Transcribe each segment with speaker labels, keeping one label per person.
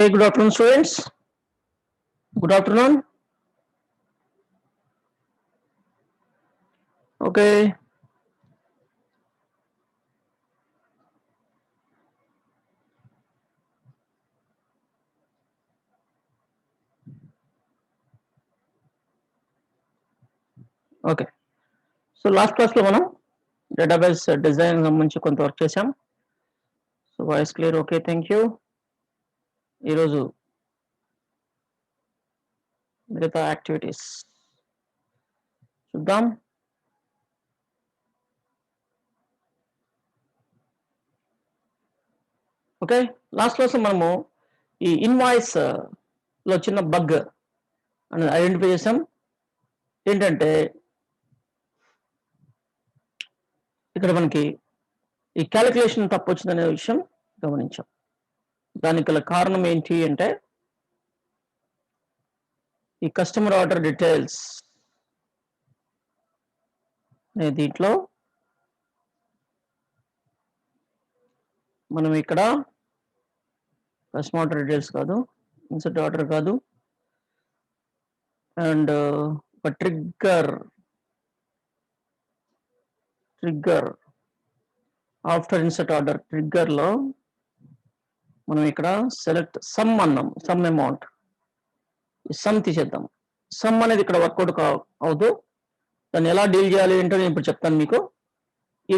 Speaker 1: Okay, good afternoon, students. Good afternoon. Okay. Okay. So last class లో మనం database design సంబంధించి కొంత work చేసాం. So voice clear, okay, thank you. ఈరోజు మిగతా యాక్టివిటీస్ చూద్దాం. ఓకే, లాస్ట్ క్లాస్ మనము ఈ ఇన్వాయిస్ లో చిన్న బగ్ అనేది ఐడెంటిఫై చేసాం. ఏంటంటే ఇక్కడ మనకి ఈ క్యాలిక్యులేషన్ తప్పు వచ్చిందనే విషయం గమనించాం. దానికి గల కారణం ఏంటి అంటే ఈ కస్టమర్ ఆర్డర్ డీటెయిల్స్ అనే దీంట్లో మనం ఇక్కడ కస్టమర్ ఆర్డర్ డీటెయిల్స్ కాదు, ఇన్సర్ట్ ఆర్డర్ కాదు, అండ్ ఒక trigger after insert order trigger లో మనం ఇక్కడ సెలెక్ట్ సమ్ అన్నాం. సమ్ అమౌంట్, ఈ సమ్ తీసేద్దాం. సమ్ అనేది ఇక్కడ వర్కౌట్ అవదు. దాన్ని ఎలా డీల్ చేయాలి ఏంటో నేను ఇప్పుడు చెప్తాను మీకు. ఈ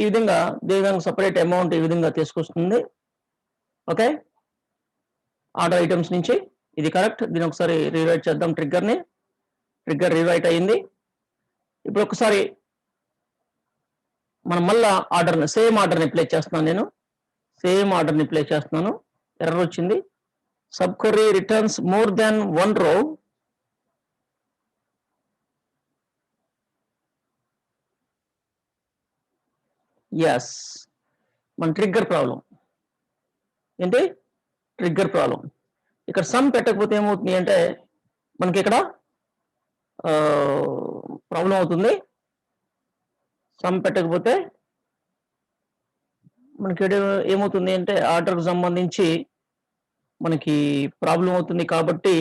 Speaker 1: విధంగా దేనికి సపరేట్ అమౌంట్ ఈ విధంగా తీసుకొస్తుంది. ఓకే, ఆర్డర్ ఐటమ్స్ నుంచి ఇది కరెక్ట్. దీని ఒకసారి రీరైట్ చేద్దాం. ట్రిగ్గర్ రీరైట్ అయింది. ఇప్పుడు ఒకసారి మనం మళ్ళా ఆర్డర్ని సేమ్ ఆర్డర్ని ప్లే చేస్తున్నాను. నేను సేమ్ ఆర్డర్ని ప్లే చేస్తున్నాను. ఎర్రర్ వచ్చింది. Sub query returns more than one రో. ఎస్, మన ట్రిగ్గర్ ప్రాబ్లం ఏంటి? Trigger problem. ఇక్కడ సమ్ పెట్టకపోతే ఏమవుతుంది అంటే మనకి ఇక్కడ ప్రాబ్లం అవుతుంది. సమ్ పెట్టకపోతే మనకి ఏమవుతుంది అంటే ఆర్డర్కి సంబంధించి మనకి ప్రాబ్లం అవుతుంది. కాబట్టి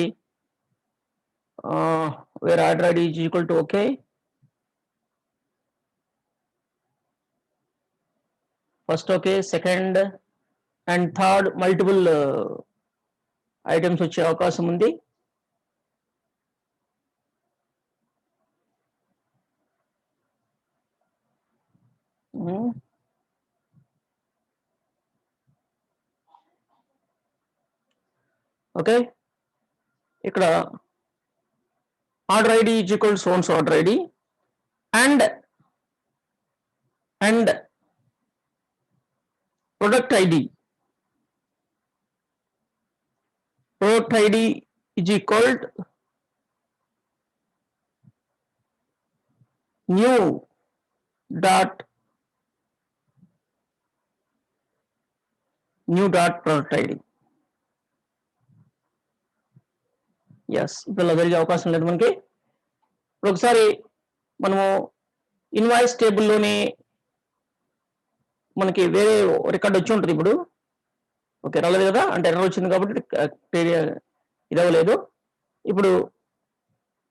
Speaker 1: where order ID is equal to okay, first okay, second and third multiple items వచ్చే అవకాశం ఉంది. ఓకే, ఇక్కడ order ID is equal sons order ID and product ID is equal to new dot product ID. Yes, ఇప్పుడు జరిగే అవకాశం లేదు మనకి. ఇప్పుడు ఒకసారి మనము ఇన్వాయిస్ టేబుల్లోని మనకి వేరే రికార్డ్ వచ్చి ఉంటుంది. ఇప్పుడు ఓకే, రాలేదు కదా, అంటే ఎర్రర్ వచ్చింది కాబట్టి ఇది అవ్వలేదు. ఇప్పుడు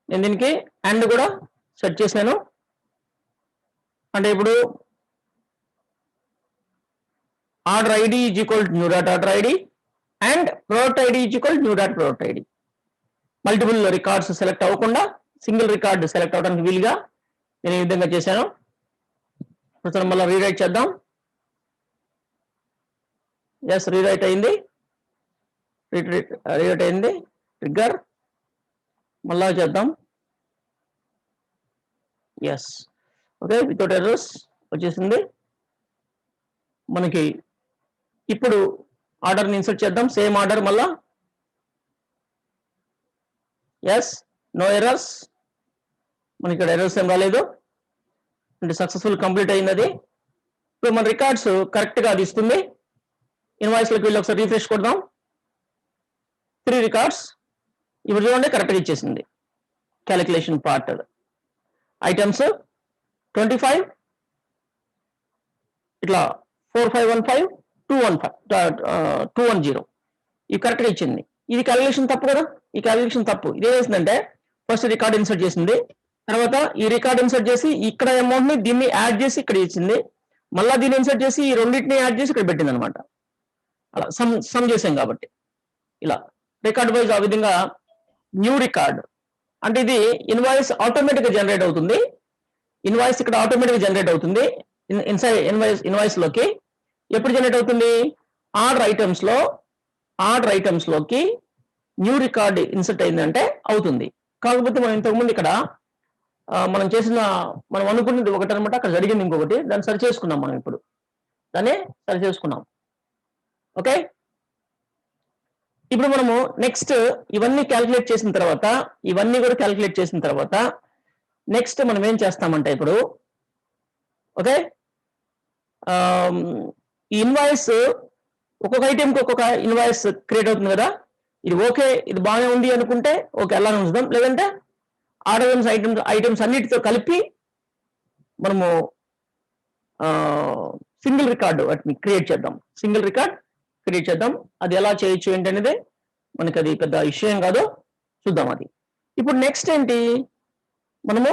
Speaker 1: నేను దీనికి అండ్ కూడా సెట్ చేసినాను. అంటే ఇప్పుడు order ID is equal new dot order ID and product ID is equal new dot product ID. Multiple records select అవ్వకుండా సింగిల్ రికార్డ్ సెలెక్ట్ అవడానికి వీలుగా నేను ఈ విధంగా చేశాను. ఇప్పుడు మళ్ళీ రీరైట్ చేద్దాం. ఎస్, రీరైట్ అయింది. ట్రిగ్గర్ మళ్ళా చేద్దాం. ఎస్, ఓకే, వితౌట్ ఎర్రర్స్ వచ్చేసింది మనకి. ఇప్పుడు ఆర్డర్ని ఇన్సర్ట్ చేద్దాం. సేమ్ ఆర్డర్ మళ్ళా. Yes, no errors. మనకి ఇక్కడ ఎర్రర్స్ ఏం రాలేదు, అంటే సక్సెస్ఫుల్ కంప్లీట్ అయింది అది. ఇప్పుడు మన రికార్డ్స్ కరెక్ట్గా అది ఇస్తుంది. ఇన్వాయిస్లోకి వెళ్ళి ఒకసారి రీఫ్రెష్ కొడదాం. 3 రికార్డ్స్ ఇప్పుడు చూడండి కరెక్ట్గా ఇచ్చేసింది. క్యాలిక్యులేషన్ పార్ట్ ఐటమ్స్ 25 ఇట్లా 4515 210 ఇది కరెక్ట్గా ఇచ్చింది. ఇది క్యాలిక్యులేషన్ తప్పు కదా, ఈ క్యాలిక్యులేషన్ తప్పు. ఇది ఏమేసిందంటే ఫస్ట్ రికార్డ్ ఇన్సర్ట్ చేసింది, తర్వాత ఈ రికార్డ్ ఇన్సర్ట్ చేసి ఇక్కడ అమౌంట్ ని దీన్ని యాడ్ చేసి ఇక్కడ ఇచ్చింది, మళ్ళీ దీన్ని ఇన్సర్ట్ చేసి ఈ రెండింటిని యాడ్ చేసి ఇక్కడ పెట్టింది అనమాట. అలా సమ్ చేసాం కాబట్టి ఇలా రికార్డ్ వైజ్ ఆ విధంగా. న్యూ రికార్డ్ అంటే ఇది ఇన్వాయిస్ ఆటోమేటిక్ గా జనరేట్ అవుతుంది. ఇన్వాయిస్ ఇక్కడ ఆటోమేటిక్ గా జనరేట్ అవుతుంది ఇన్సైడ్ ఇన్వాయిస్ లోకి. ఎప్పుడు జనరేట్ అవుతుంది? ఆర్డర్ ఐటమ్స్ లోకి న్యూ రికార్డ్ ఇన్సర్ట్ అయిందంటే అవుతుంది. కాకపోతే మనం ఇంతకుముందు ఇక్కడ మనం అనుకున్నది ఒకటి అనమాట, అక్కడ జరిగింది ఇంకొకటి. దాన్ని సరి చేసుకున్నాం మనం, ఇప్పుడు దాన్ని సరి చేసుకున్నాం. ఓకే, ఇప్పుడు మనము నెక్స్ట్ ఇవన్నీ క్యాలిక్యులేట్ చేసిన తర్వాత నెక్స్ట్ మనం ఏం చేస్తామంటే ఇప్పుడు ఓకే, ఈ ఇన్వాయిస్ ఒక్కొక్క ఐటెంకి ఒక్కొక్క ఇన్వాయిస్ క్రియేట్ అవుతుంది కదా. ఇది ఓకే, ఇది బాగానే ఉంది అనుకుంటే ఓకే అలానే ఉంచుదాం, లేదంటే ఆర్డర్ ఐటమ్స్ అన్నిటితో కలిపి మనము సింగిల్ రికార్డు వాటిని క్రియేట్ చేద్దాం. అది ఎలా చేయొచ్చు ఏంటనేది మనకి అది పెద్ద విషయం కాదు, చూద్దాం అది. ఇప్పుడు నెక్స్ట్ ఏంటి, మనము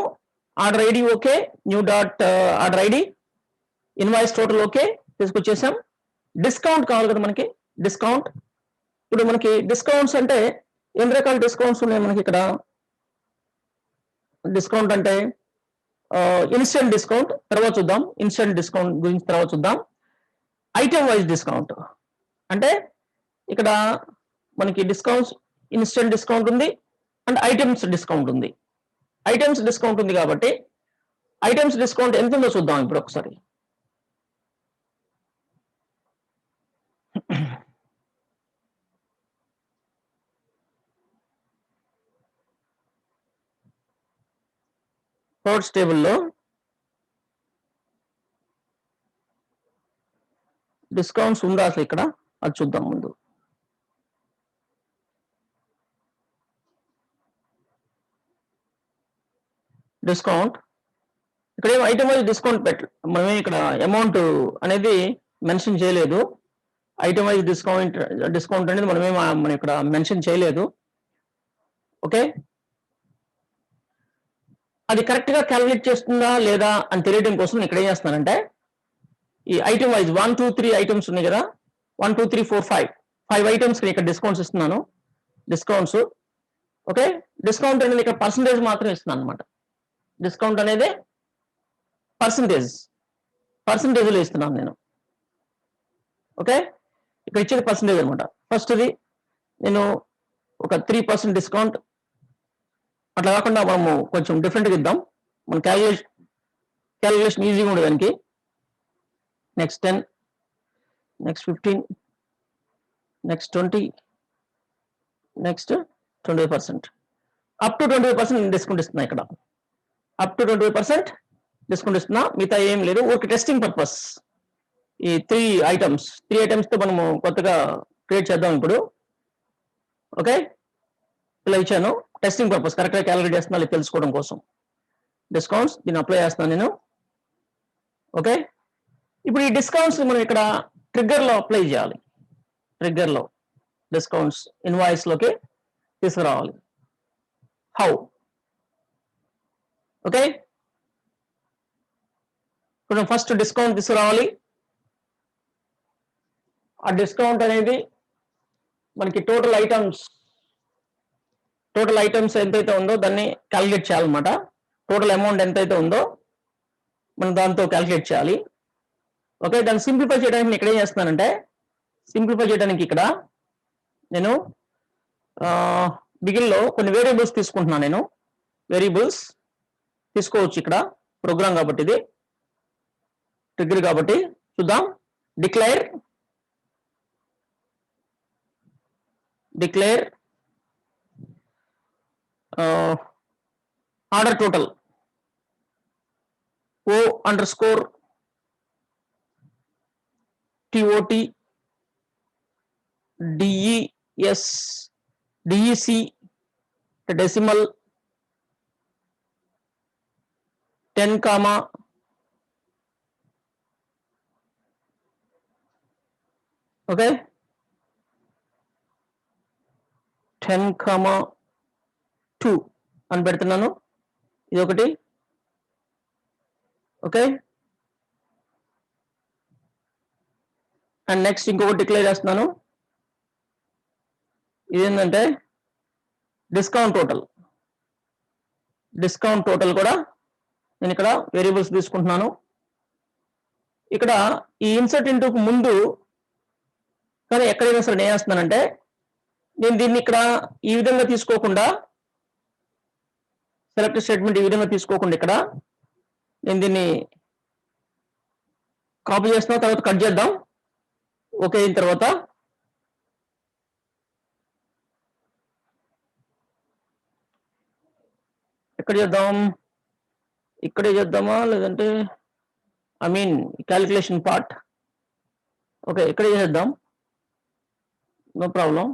Speaker 1: order ID okay, new dot order ID, invoice total okay తీసుకొచ్చేసాం. డిస్కౌంట్ కావాలి కదా మనకి, డిస్కౌంట్. ఇప్పుడు మనకి డిస్కౌంట్స్ అంటే ఎన్ని రకాల డిస్కౌంట్స్ ఉన్నాయి మనకి ఇక్కడ? డిస్కౌంట్ అంటే ఇన్స్టెంట్ డిస్కౌంట్ తర్వాత చూద్దాం, ఇన్స్టెంట్ డిస్కౌంట్ గురించి తర్వాత చూద్దాం. ఐటమ్ వైజ్ డిస్కౌంట్ అంటే ఇక్కడ మనకి డిస్కౌంట్స్ ఇన్స్టెంట్ డిస్కౌంట్ ఉంది అండ్ ఐటమ్స్ డిస్కౌంట్ ఉంది. ఐటమ్స్ డిస్కౌంట్ ఉంది కాబట్టి ఐటమ్స్ డిస్కౌంట్ ఎంత ఉందో చూద్దాం ఇప్పుడు ఒకసారి. కోడ్స్ టేబుల్లో డిస్కౌంట్స్ ఉందా అసలు ఇక్కడ, అది చూద్దాం ముందు. డిస్కౌంట్ ఇక్కడ ఏం ఐటమ్ వైజ్ డిస్కౌంట్ మనమే ఇక్కడ అమౌంట్ అనేది మెన్షన్ చేయలేదు. ఐటమ్ వైజ్ డిస్కౌంట్ అనేది మనం ఇక్కడ మెన్షన్ చేయలేదు. ఓకే, అది కరెక్ట్ గా క్యాలిక్యులేట్ చేస్తుందా లేదా అని తెలియడం కోసం ఇక్కడ ఏం చేస్తున్నానంటే ఈ ఐటమ్ వైజ్ 1 2 3 ఐటమ్స్ ఉన్నాయి కదా, 1 2 3 4 5 ఐటమ్స్ ఇక్కడ డిస్కౌంట్స్ ఇస్తున్నాను. డిస్కౌంట్స్ ఓకే, డిస్కౌంట్ అనేది ఇక్కడ పర్సంటేజ్ మాత్రం ఇస్తున్నాను అనమాట. డిస్కౌంట్ అనేది పర్సంటేజ్లో ఇస్తున్నాను నేను. ఓకే, ఇక్కడ ఇచ్చేది పర్సంటేజ్ అనమాట. ఫస్ట్ది నేను ఒక 3% డిస్కౌంట్, అట్లా కాకుండా మనము కొంచెం డిఫరెంట్గా ఇద్దాం, మన క్యాలిక్యులేషన్ ఈజీగా ఉండదు దానికి. Next 10, next 15, next 20, next 20%, up to 20% discount ఇస్తున్నా ఇక్కడ. అప్ టు 20% డిస్కౌంట్ ఇస్తున్నా, మిగతా ఏం లేదు, ఒక టెస్టింగ్ పర్పస్. ఈ 3 ఐటమ్స్తో మనము కొత్తగా క్రియేట్ చేద్దాం ఇప్పుడు. ఓకే, ఇలా ఇచ్చాను టెస్టింగ్ పర్పస్, కరెక్ట్గా క్యాలిక్యులేట్ చేస్తున్నా తెలుసుకోవడం కోసం. డిస్కౌంట్స్ దీన్ని అప్లై చేస్తున్నాను నేను. ఓకే, ఇప్పుడు ఈ డిస్కౌంట్స్ మనం ఇక్కడ ట్రిగ్గర్లో అప్లై చేయాలి. ట్రిగ్గర్లో డిస్కౌంట్స్ ఇన్వాయిస్లోకి తీసుకురావాలి. హౌ? ఓకే, ఇప్పుడు ఫస్ట్ డిస్కౌంట్ తీసుకురావాలి. ఆ డిస్కౌంట్ అనేది మనకి టోటల్ ఐటమ్స్ ఎంతైతే ఉందో దాన్ని క్యాలిక్యులేట్ చేయాలన్నమాట. టోటల్ అమౌంట్ ఎంతైతే ఉందో మనం దాంతో క్యాలిక్యులేట్ చేయాలి. ఓకే, దాన్ని సింప్లిఫై చేయడానికి ఇక్కడ ఏం చేస్తున్నానంటే, సింప్లిఫై చేయడానికి ఇక్కడ నేను బిగిన్లో కొన్ని వేరియబుల్స్ తీసుకుంటున్నాను. నేను వేరియబుల్స్ తీసుకోవచ్చు ఇక్కడ, ప్రోగ్రామ్ కాబట్టి ఇది ట్రిగ్గర్ కాబట్టి చూద్దాం. Declare order total O_TOT DEC decimal 10, okay, 10,2 అని పెడుతున్నాను. ఇది ఒకటి. ఓకే, అండ్ నెక్స్ట్ ఇంకొకటి డిక్లేర్ చేస్తున్నాను. ఇదేంటంటే డిస్కౌంట్ టోటల్ కూడా నేను ఇక్కడ వేరియబుల్స్ తీసుకుంటున్నాను. ఇక్కడ ఈ ఇన్సర్ట్ ఇంటూకు ముందు కానీ ఎక్కడైనా సరే నేను చేస్తున్నానంటే నేను దీన్ని ఇక్కడ ఈ విధంగా తీసుకోకుండా, సెలెక్ట్ స్టేట్మెంట్ ఈ విధంగా తీసుకోకుండా ఇక్కడ నేను దీన్ని కాపీ చేస్తున్నా, తర్వాత కట్ చేద్దాం. ఓకే అయిన తర్వాత ఎక్కడ చేద్దాం, ఇక్కడే చేద్దామా లేదంటే I mean calculation part. Okay, ఇక్కడే చేద్దాం, నో ప్రాబ్లం.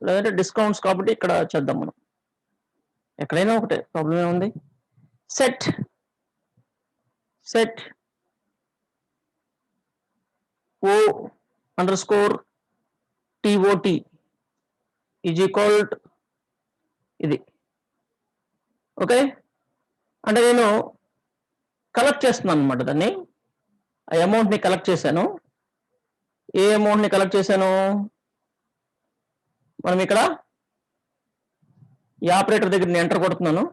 Speaker 1: లేదంటే డిస్కౌంట్స్ కాబట్టి ఇక్కడ చేద్దాం మనం. ఎక్కడైనా ఒకటే, ప్రాబ్లం ఏముంది. సెట్ O_TOT ఈజ్ ఈక్వల్ ఇది. ఓకే, అంటే నేను కలెక్ట్ చేస్తున్నాను అనమాట దాన్ని. ఆ అమౌంట్ని కలెక్ట్ చేశాను. ఏ అమౌంట్ని కలెక్ట్ చేశాను, మనం ఇక్కడ ఈ ఆపరేటర్ దగ్గర నేను ఎంటర్ కొడుతున్నాను.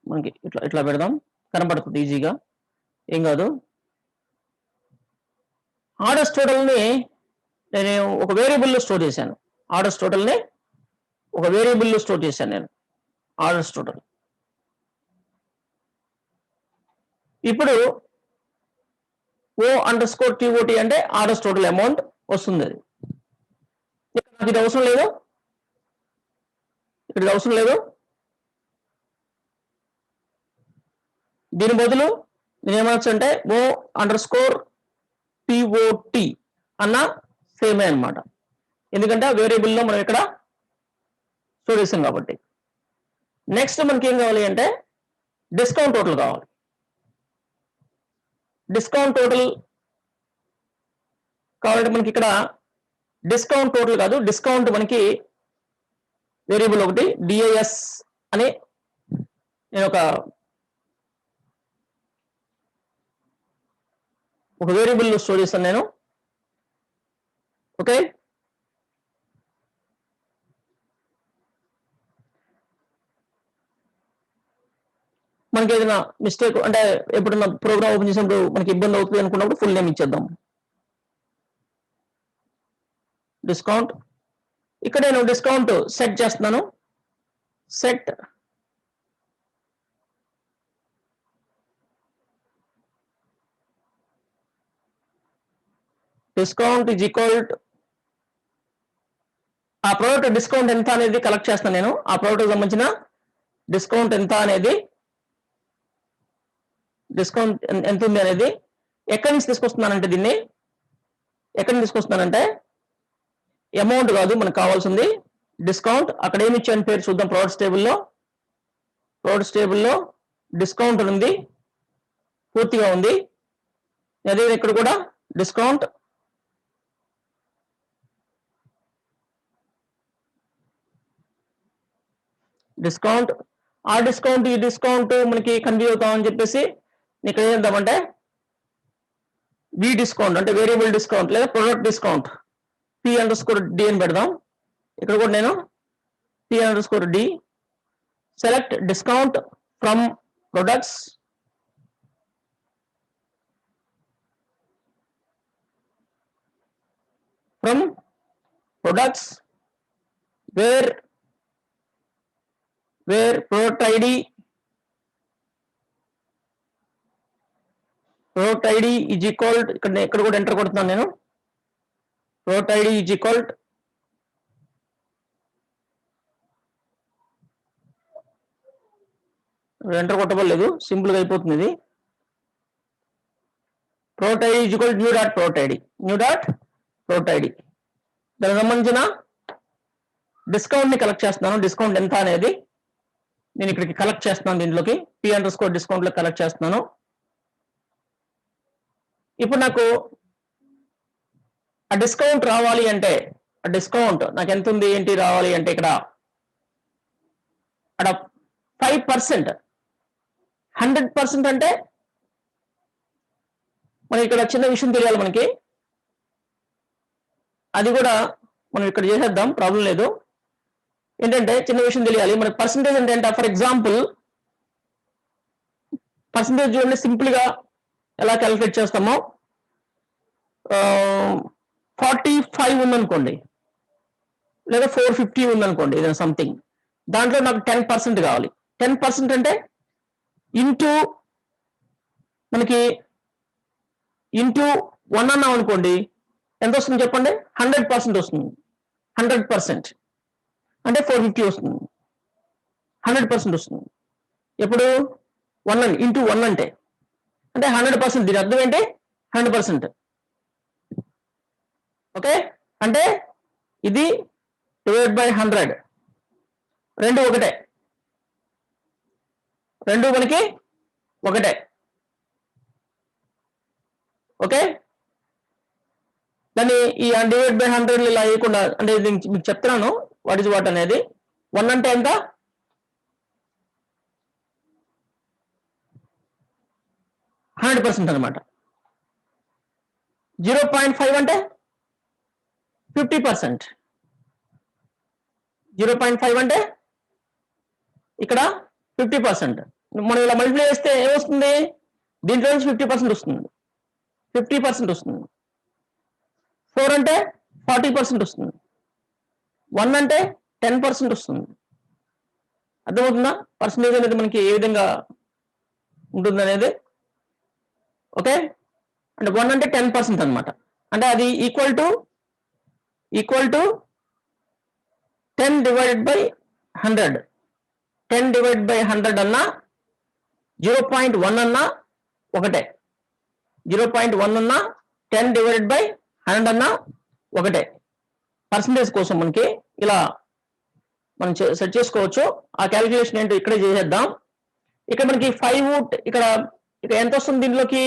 Speaker 1: మనకి ఇట్లా పెడదాం, కనబడుతుంది ఈజీగా, ఏం కాదు. ఆర్డర్స్ టోటల్ని నేను ఒక వేరియబుల్లో స్టోర్ చేశాను. ఆర్డర్స్ టోటల్ని ఒక వేరియబుల్లో స్టోర్ చేశాను నేను, ఆర్డర్స్ టోటల్. ఇప్పుడు O_TOT అంటే ఆర్డర్స్ టోటల్ అమౌంట్ వస్తుంది. అది నాకు ఇది అవసరం లేదు, ఇక్కడ అవసరం లేదు. దీని బదులు నేను ఏమనొచ్చు అంటే O_TOT అన్న సేమే అనమాట. ఎందుకంటే ఆ వేరియబుల్లో మనం ఇక్కడ స్టోర్ చేసాం కాబట్టి. నెక్స్ట్ మనకి ఏం కావాలి అంటే డిస్కౌంట్ టోటల్ కావాలి. డిస్కౌంట్ టోటల్ కావాలంటే మనకి ఇక్కడ డిస్కౌంట్ టోటల్ కాదు, డిస్కౌంట్ మనకి వేరియబుల్ ఒకటి DIS అని నేను ఒక వేరియబుల్ స్టోర్ చేస్తాను నేను. ఓకే, మనకి ఏదైనా మిస్టేక్ అంటే ఎప్పుడైనా ప్రోగ్రామ్ ఓపెన్ చేసినప్పుడు మనకి ఇబ్బంది అవుతుంది అనుకున్నప్పుడు ఫుల్ నేమ్ ఇచ్చేద్దాం. డిస్కౌంట్, ఇక్కడ నేను డిస్కౌంట్ సెట్ చేస్తున్నాను. సెట్ డిస్కౌంట్ ఈజ్ ఈక్వల్ ఆ ప్రోడక్ట్ డిస్కౌంట్ ఎంత అనేది కలెక్ట్ చేస్తాను నేను. ఆ ప్రోడక్ట్ సంబంధించిన డిస్కౌంట్ ఎంత అనేది, డిస్కౌంట్ ఎంత ఉంది అనేది ఎక్కడి నుంచి తీసుకొస్తున్నానంటే దీన్ని ఎక్కడి నుంచి తీసుకొస్తున్నానంటే అమౌంట్ కాదు మనకు కావాల్సింది డిస్కౌంట్. అక్కడ ఏమి ఇచ్చాను పేరు చూద్దాం. ప్రొడక్ట్స్ టేబుల్లో డిస్కౌంట్ ఉంది, పూర్తిగా ఉంది. అదే ఇక్కడ కూడా డిస్కౌంట్, ఆ డిస్కౌంట్ ఈ డిస్కౌంట్ మనకి కన్ఫ్యూజ్ అవుతామని చెప్పేసి ఇక్కడ ఏం చేద్దామంటే డిస్కౌంట్ అంటే వేరియబుల్ డిస్కౌంట్ లేదా ప్రొడక్ట్ డిస్కౌంట్ P_D అని పెడదాం. ఇక్కడ కూడా నేను P_D select discount from products, where product ID is equal ఇక్కడ కూడా ఎంటర్ కొడుతున్నాను నేను. product ID is equal enter కొట్టబడలేదు, సింపుల్ గా అయిపోతుంది ఇది. product ID is equal new dot product ID దానికి సంబంధించిన డిస్కౌంట్ ని కలెక్ట్ చేస్తున్నాను. డిస్కౌంట్ ఎంత అనేది నేను ఇక్కడికి కలెక్ట్ చేస్తున్నాను, దీంట్లోకి P_discount లో కలెక్ట్ చేస్తున్నాను. ఇప్పుడు నాకు ఆ డిస్కౌంట్ రావాలి అంటే డిస్కౌంట్ నాకు ఎంత ఉంది ఏంటి రావాలి అంటే ఇక్కడ అక్కడ 5%. 100% అంటే మనకి ఇక్కడ చిన్న విషయం తెలియాలి మనకి, అది కూడా మనం ఇక్కడ చేసేద్దాం, ప్రాబ్లం లేదు. ఏంటంటే చిన్న విషయం తెలియాలి మనకి. పర్సంటేజ్ అంటే ఏంట, ఫర్ ఎగ్జాంపుల్ పర్సంటేజ్ చూడండి, సింపుల్ గా ఎలా క్యాలిక్యులేట్ చేస్తామో 45 ఉందనుకోండి, లేదా 450 ఉందనుకోండి, ఏదైనా సంథింగ్, దాంట్లో నాకు 10% కావాలి. 10% అంటే ఇంటూ మనకి ఇంటూ 1 అన్నాం అనుకోండి, ఎంత వస్తుంది చెప్పండి? 100% వస్తుంది. 100% అంటే 450 వస్తుంది. 100% వస్తుంది. ఎప్పుడు 1 ఇంటూ 1 అంటే 100%. దీని అర్థం ఏంటి? 100%. ఓకే, అంటే ఇది డివైడ్ బై 100, రెండు ఒకటే, రెండు మనకి ఒకటే. ఓకే, దాన్ని ఈ డివైడ్ బై 100 ఇలా వేయకుండా, అంటే మీకు చెప్తున్నాను వాట్ ఇస్ వాట్ అనేది. 1 అంటే ఎంత? 100% అనమాట. 0.5 అంటే 50%. 0.5 అంటే ఇక్కడ 50%. మనం ఇలా మల్టిప్లై చేస్తే ఏమొస్తుంది? దీంట్లో నుంచి 50% వస్తుంది. 50% వస్తుంది. 4 అంటే 40% వస్తుంది. 1 అంటే 10% వస్తుంది. అర్థమవుతుందా? పర్సంటేజ్ అనేది మనకి ఏ విధంగా ఉంటుంది అనేది. ఓకే, అంటే 1 అంటే 10% అనమాట. అంటే అది equal to 10 divided by 100. 10 divide by 100 అన్నా 0.1 అన్నా ఒకటే. 0.1 అన్నా 10 డివైడెడ్ బై 100 అన్నా ఒకటే. పర్సంటేజ్ కోసం మనకి ఇలా మనం సెట్ చేసుకోవచ్చు. ఆ క్యాలిక్యులేషన్ ఏంటో ఇక్కడే చేసేద్దాం. ఇక్కడ మనకి 5 ఇక్కడ ఎంత వస్తుంది? దీంట్లోకి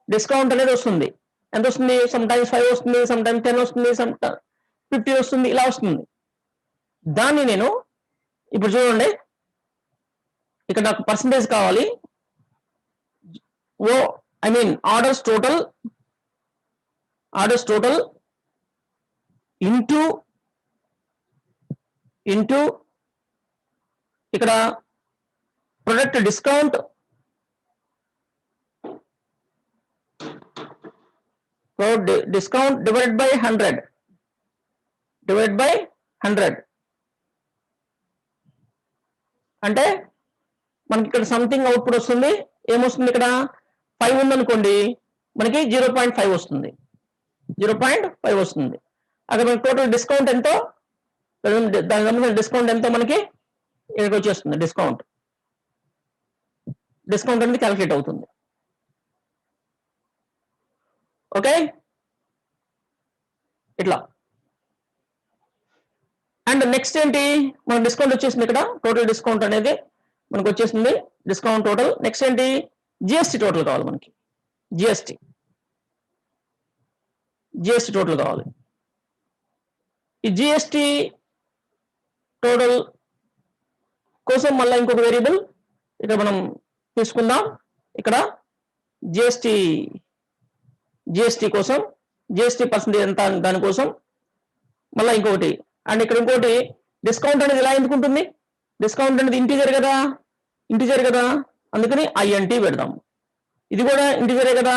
Speaker 1: డిస్కౌంట్ అనేది వస్తుంది. ఎంత వస్తుంది? సమ్ టైమ్స్ 5 వస్తుంది, సమ్ టైమ్స్ 10 వస్తుంది, సమ్ 50 వస్తుంది, ఇలా వస్తుంది. దాన్ని నేను ఇప్పుడు చూడండి, ఇక్కడ నాకు పర్సంటేజ్ కావాలి. ఆర్డర్స్ టోటల్ ఇంటూ ఇక్కడ ప్రొడక్ట్ డిస్కౌంట్ డివైడ్ బై 100. అంటే మనకి ఇక్కడ సంథింగ్ అవుట్పుట్ వస్తుంది. ఏమొస్తుంది? ఇక్కడ 5 ఉందనుకోండి, మనకి 0.5 వస్తుంది. 0.5 వస్తుంది. అక్కడ మనకి టోటల్ డిస్కౌంట్ ఎంతో, దానికి సంబంధించిన డిస్కౌంట్ ఎంతో మనకి ఇక్కడికి వచ్చేస్తుంది. డిస్కౌంట్ అనేది క్యాలిక్యులేట్ అవుతుంది. ఓకే, ఇట్లా. అండ్ నెక్స్ట్ ఏంటి? మన డిస్కౌంట్ వచ్చేసింది. ఇక్కడ టోటల్ డిస్కౌంట్ అనేది మనకు వచ్చేసింది. Discount total. నెక్స్ట్ ఏంటి? జిఎస్టీ టోటల్ కావాలి మనకి. జిఎస్టీ టోటల్ కావాలి. ఈ జిఎస్టీ టోటల్ కోసం మళ్ళీ ఇంకొక వేరియబుల్ ఇక్కడ మనం తీసుకుందాం. ఇక్కడ జిఎస్టీ కోసం జిఎస్టీ పర్సెంటేజ్ ఎంత దానికోసం మళ్ళీ ఇంకొకటి. అండ్ ఇక్కడ ఇంకోటి, డిస్కౌంట్ అనేది ఎలా ఎందుకు ఉంటుంది? డిస్కౌంట్ అనేది ఇంటీజర్ కదా, అందుకని INT పెడదాం. ఇది కూడా ఇంటీజరే కదా,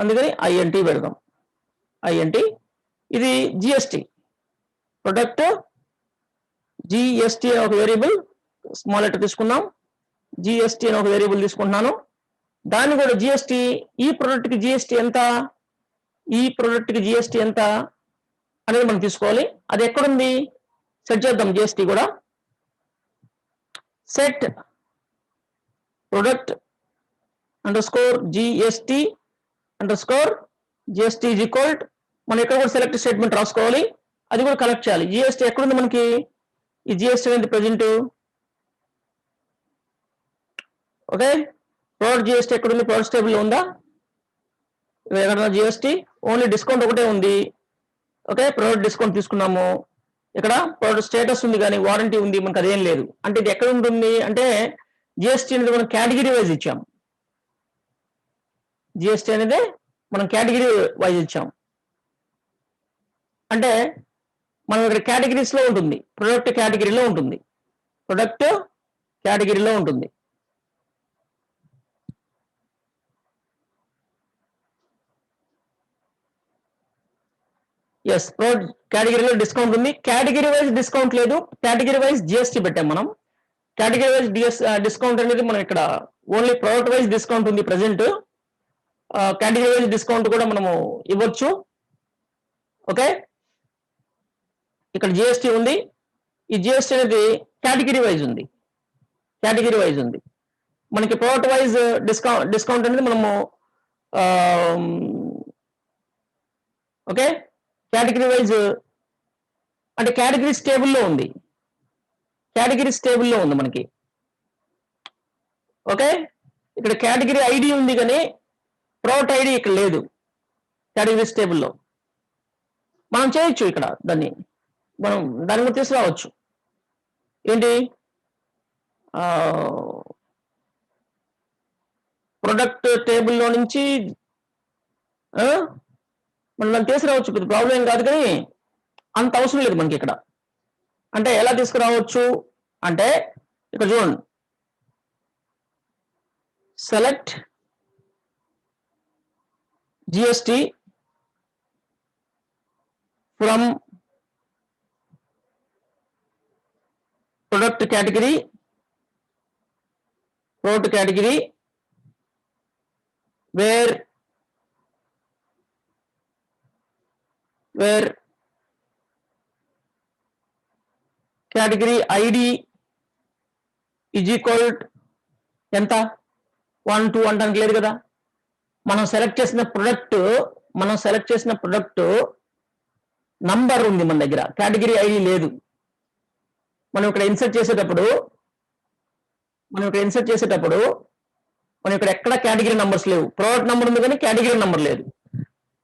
Speaker 1: అందుకని INT పెడదాం. INT. ఇది జిఎస్టీ ప్రొడక్ట్, జిఎస్టీ ఒక వేరియబుల్ స్మాల్ లెటర్ తీసుకుందాం. జిఎస్టీ అని ఒక వేరియబుల్ తీసుకుంటున్నాను. దాన్ని కూడా జిఎస్టీ, ఈ ప్రొడక్ట్కి జిఎస్టీ ఎంత అనేది మనం తీసుకోవాలి. అది ఎక్కడుంది? సెట్ చేద్దాం. జిఎస్టీ కూడా set product _GST is equal. మనం ఇక్కడ కూడా సెలెక్ట్ స్టేట్మెంట్ రాసుకోవాలి. అది కూడా కలెక్ట్ చేయాలి. జిఎస్టీ ఎక్కడుంది మనకి? ఈ జిఎస్టీ అనేది ప్రెజెంట్. ఓకే, ప్రోడక్ట్ జిఎస్టీ ఎక్కడుంది? ప్రోడక్ట్ టేబుల్ ఉందా? ఎక్కడ జిఎస్టీ? ఓన్లీ డిస్కౌంట్ ఒకటే ఉంది. ఓకే, ప్రోడక్ట్ డిస్కౌంట్ తీసుకున్నాము. ఇక్కడ ప్రోడక్ట్ స్టేటస్ ఉంది కానీ వారంటీ ఉంది, మనకు అదేం లేదు. అంటే ఇది ఎక్కడ ఉంటుంది అంటే జిఎస్టీ అనేది మనం కేటగిరీ వైజ్ ఇచ్చాం. జిఎస్టీ అనేది మనం కేటగిరీ వైజ్ ఇచ్చాం. అంటే మనం ఇక్కడ కేటగిరీస్ లో ఉంటుంది, ప్రొడక్ట్ కేటగిరీలో ఉంటుంది, ప్రొడక్ట్ కేటగిరీలో ఉంటుంది. ఎస్, ప్రోడక్ట్ కేటగిరీలో డిస్కౌంట్ ఉంది. కేటగిరీ వైజ్ డిస్కౌంట్ లేదు, కేటగిరీ వైజ్ జిఎస్టీ పెట్టాం మనం. కేటగిరీ వైజ్ డిస్కౌంట్ అనేది మనం ఇక్కడ ఓన్లీ ప్రోడక్ట్ వైజ్ డిస్కౌంట్ ఉంది ప్రెసెంట్. కేటగిరీ వైజ్ డిస్కౌంట్ కూడా మనము ఇవ్వచ్చు. ఓకే, ఇక్కడ జిఎస్టీ ఉంది. ఈ జిఎస్టీ అనేది కేటగిరీ వైజ్ ఉంది, కేటగిరీ వైజ్ ఉంది. మనకి ప్రోడక్ట్ వైజ్ డిస్కౌంట్ అనేది మనము ఓకే, కేటగిరీ వైజ్ అంటే కేటగిరీస్ టేబుల్లో ఉంది, కేటగిరీస్ టేబుల్లో ఉంది మనకి. ఓకే, ఇక్కడ కేటగిరీ ఐడి ఉంది కానీ ప్రోడక్ట్ ఐడి ఇక్కడ లేదు కేటగిరీస్ టేబుల్లో. మనం చేయొచ్చు ఇక్కడ దాన్ని, మనం దాని మీద తీసుకురావచ్చు. ఏంటి, ప్రొడక్ట్ టేబుల్లో నుంచి మనం దాన్ని తీసుకురావచ్చు, ప్రాబ్లం ఏం కాదు. కానీ అంత అవసరం లేదు మనకి ఇక్కడ. అంటే ఎలా తీసుకురావచ్చు అంటే ఇక్కడ చూడండి, select GST from product category, product category wear category ID is equal ఎంత 1 2 అంటానికి లేదు కదా. మనం సెలెక్ట్ చేసిన ప్రొడక్ట్ నంబర్ ఉంది మన దగ్గర, కేటగిరీ ఐడి లేదు. మనం ఇక్కడ ఇన్సర్ట్ చేసేటప్పుడు మనం ఇక్కడ ఎక్కడ కేటగిరీ నంబర్స్ లేవు. ప్రోడక్ట్ నంబర్ ఉంది కానీ కేటగిరీ నంబర్ లేదు.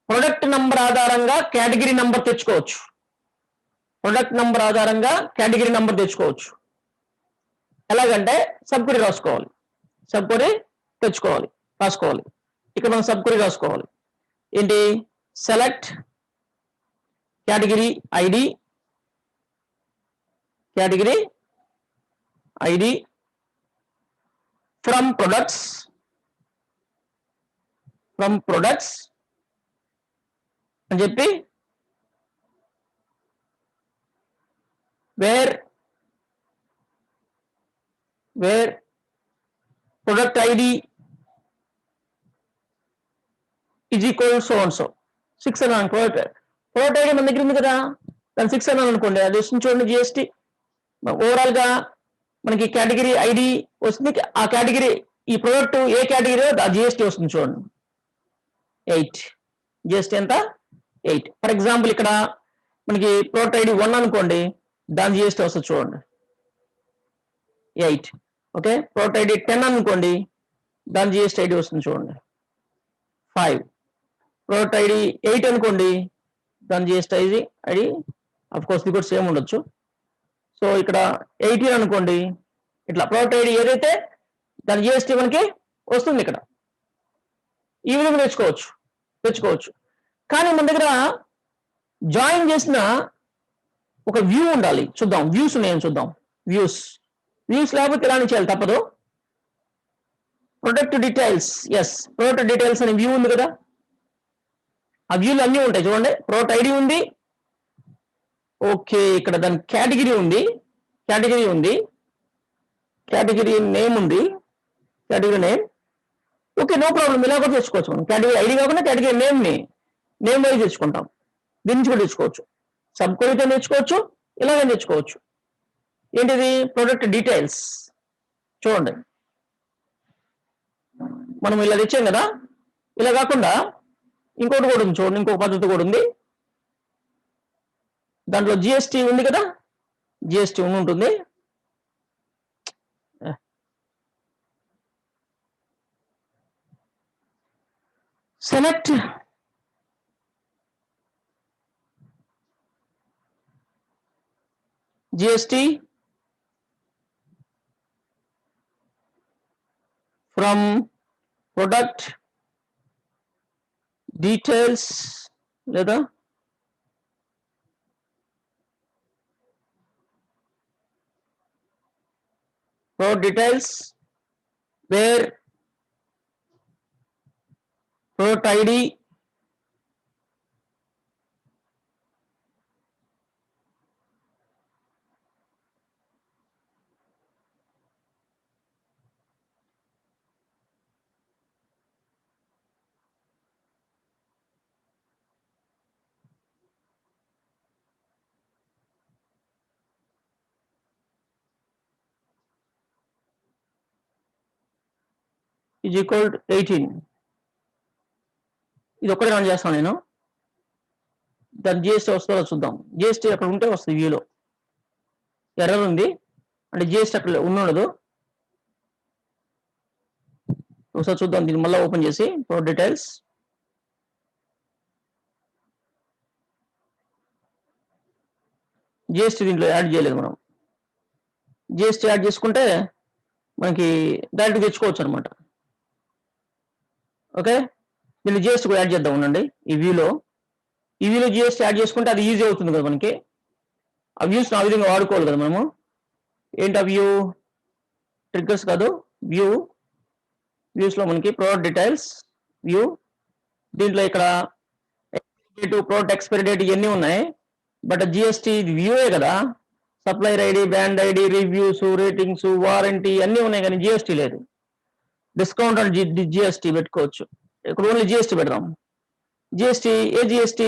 Speaker 1: ప్రొడక్ట్ నంబర్ ఆధారంగా కేటగిరీ నంబర్ తెచ్చుకోవచ్చు. ప్రొడక్ట్ నంబర్ ఆధారంగా కేటగిరీ నంబర్ తెచ్చుకోవచ్చు. ఎలాగంటే సబ్ క్వరీ రాసుకోవాలి, సబ్ క్వరీ రాసుకోవాలి. ఇక్కడ మనం సబ్ క్వరీ రాసుకోవాలి. ఏంటి, select category ID from products అని చెప్పి where product ID is equal so and so 6 అని ప్రొడక్ట్ ఐడి మన దగ్గర ఉంది కదా, దాని 6 అని అనుకోండి. అది వస్తుంది చూడండి జిఎస్టీ. ఓవరాల్ గా మనకి కేటగిరీ ఐడి వస్తుంది, ఆ కేటగిరీ ఈ ప్రొడక్ట్ ఏ కేటగిరీ ఆ జిఎస్టీ వస్తుంది చూడండి 8. జిఎస్టీ ఎంత 8. ఫర్ ఎగ్జాంపుల్ ఇక్కడ మనకి ప్రోడక్ట్ ఐడి 1 అనుకోండి, దాని జిఎస్టీ వస్తుంది చూడండి 8. ఓకే, ప్రోడక్ట్ ఐడి 10 అనుకోండి, దాని జిఎస్టీ ఐడి వస్తుంది చూడండి 5. ప్రోడక్ట్ ఐడి 8 అనుకోండి, దాని జిఎస్టీ ఐడి అఫ్ కోర్స్ ఇది కూడా సేమ్ ఉండొచ్చు. సో ఇక్కడ 18 అనుకోండి, ఇట్లా ప్రోడక్ట్ ఐడి ఏదైతే దాని జిఎస్టీ మనకి వస్తుంది ఇక్కడ. ఈ విధంగా తెచ్చుకోవచ్చు. కానీ మన దగ్గర జాయిన్ చేసిన ఒక వ్యూ ఉండాలి. చూద్దాం, వ్యూస్ ఉన్నాయని చూద్దాం. వ్యూస్ లేకపోతే ఇలానే చేయాలి, తప్పదు. Product details, yes, product details అనే వ్యూ ఉంది కదా. ఆ వ్యూలు అన్నీ ఉంటాయి చూడండి. ప్రొడక్ట్ ఐడి ఉంది, ఓకే, ఇక్కడ దాని కేటగిరీ ఉంది, కేటగిరీ నేమ్ ఉంది, category name. Okay, no problem, ఇలా కూడా తెచ్చుకోవచ్చు మనం. కేటగిరీ ఐడి కాకుండా కేటగిరీ నేమ్ వైజ్ తెచ్చుకుంటాం. దీని నుంచి కూడా తెచ్చుకోవచ్చు, సబ్ క్వరీతో తెచ్చుకోవచ్చు, ఇలాగే తెచ్చుకోవచ్చు. ఏంటిది, ప్రొడక్ట్ డీటెయిల్స్. చూడండి, మనం ఇలా తెచ్చాం కదా. ఇలా కాకుండా ఇంకోటి కూడా ఉంది చూడండి, ఇంకొక పద్ధతి కూడా ఉంది. దాంట్లో జిఎస్టీ ఉంది కదా, జిఎస్టీ ఉంటుంది. Select GST from product details లేదా product details where product ID is equal to 18. ఇది ఒక్కటే రన్ చేస్తాను నేను. దాని జిఎస్టీ వస్తుందో చూద్దాం. జిఎస్టీ అక్కడ ఉంటే వస్తుంది వ్యూలో. ఎర్రర్ ఉంది అంటే జిఎస్టీ అక్కడ ఉండదు. ఒకసారి చూద్దాం దీన్ని మళ్ళీ ఓపెన్ చేసి ప్రొడక్ట్ డీటెయిల్స్. జిఎస్టీ దీంట్లో యాడ్ చేయలేదు మనం. జిఎస్టీ యాడ్ చేసుకుంటే మనకి డైరెక్ట్ తెచ్చుకోవచ్చు అనమాట. ఓకే, దీన్ని జిఎస్టీ కూడా యాడ్ చేద్దాం ఉండండి. ఈ వ్యూలో జిఎస్టీ యాడ్ చేసుకుంటే అది ఈజీ అవుతుంది కదా మనకి. ఆ వ్యూస్ ఆ విధంగా వాడుకోవాలి కదా మనము. ఏంటి ఆ వ్యూ? ట్రిగ్గర్స్ కాదు, వ్యూస్లో మనకి ప్రోడక్ట్ డీటెయిల్స్ వ్యూ. దీంట్లో ఇక్కడ ప్రోడక్ట్ ఎక్స్పైరీ డేట్ ఇవన్నీ ఉన్నాయి. బట్ జిఎస్టీ వ్యూయే కదా. Supplier ID, brand ID, reviews, ratings, warranty అన్నీ ఉన్నాయి కానీ జిఎస్టీ లేదు. డిస్కౌంట్ అండ్ జిఎస్టీ పెట్టుకోవచ్చు. ఇక్కడ ఓన్లీ జిఎస్టీ పెడదాం. జిఎస్టీ ఏ జిఎస్టీ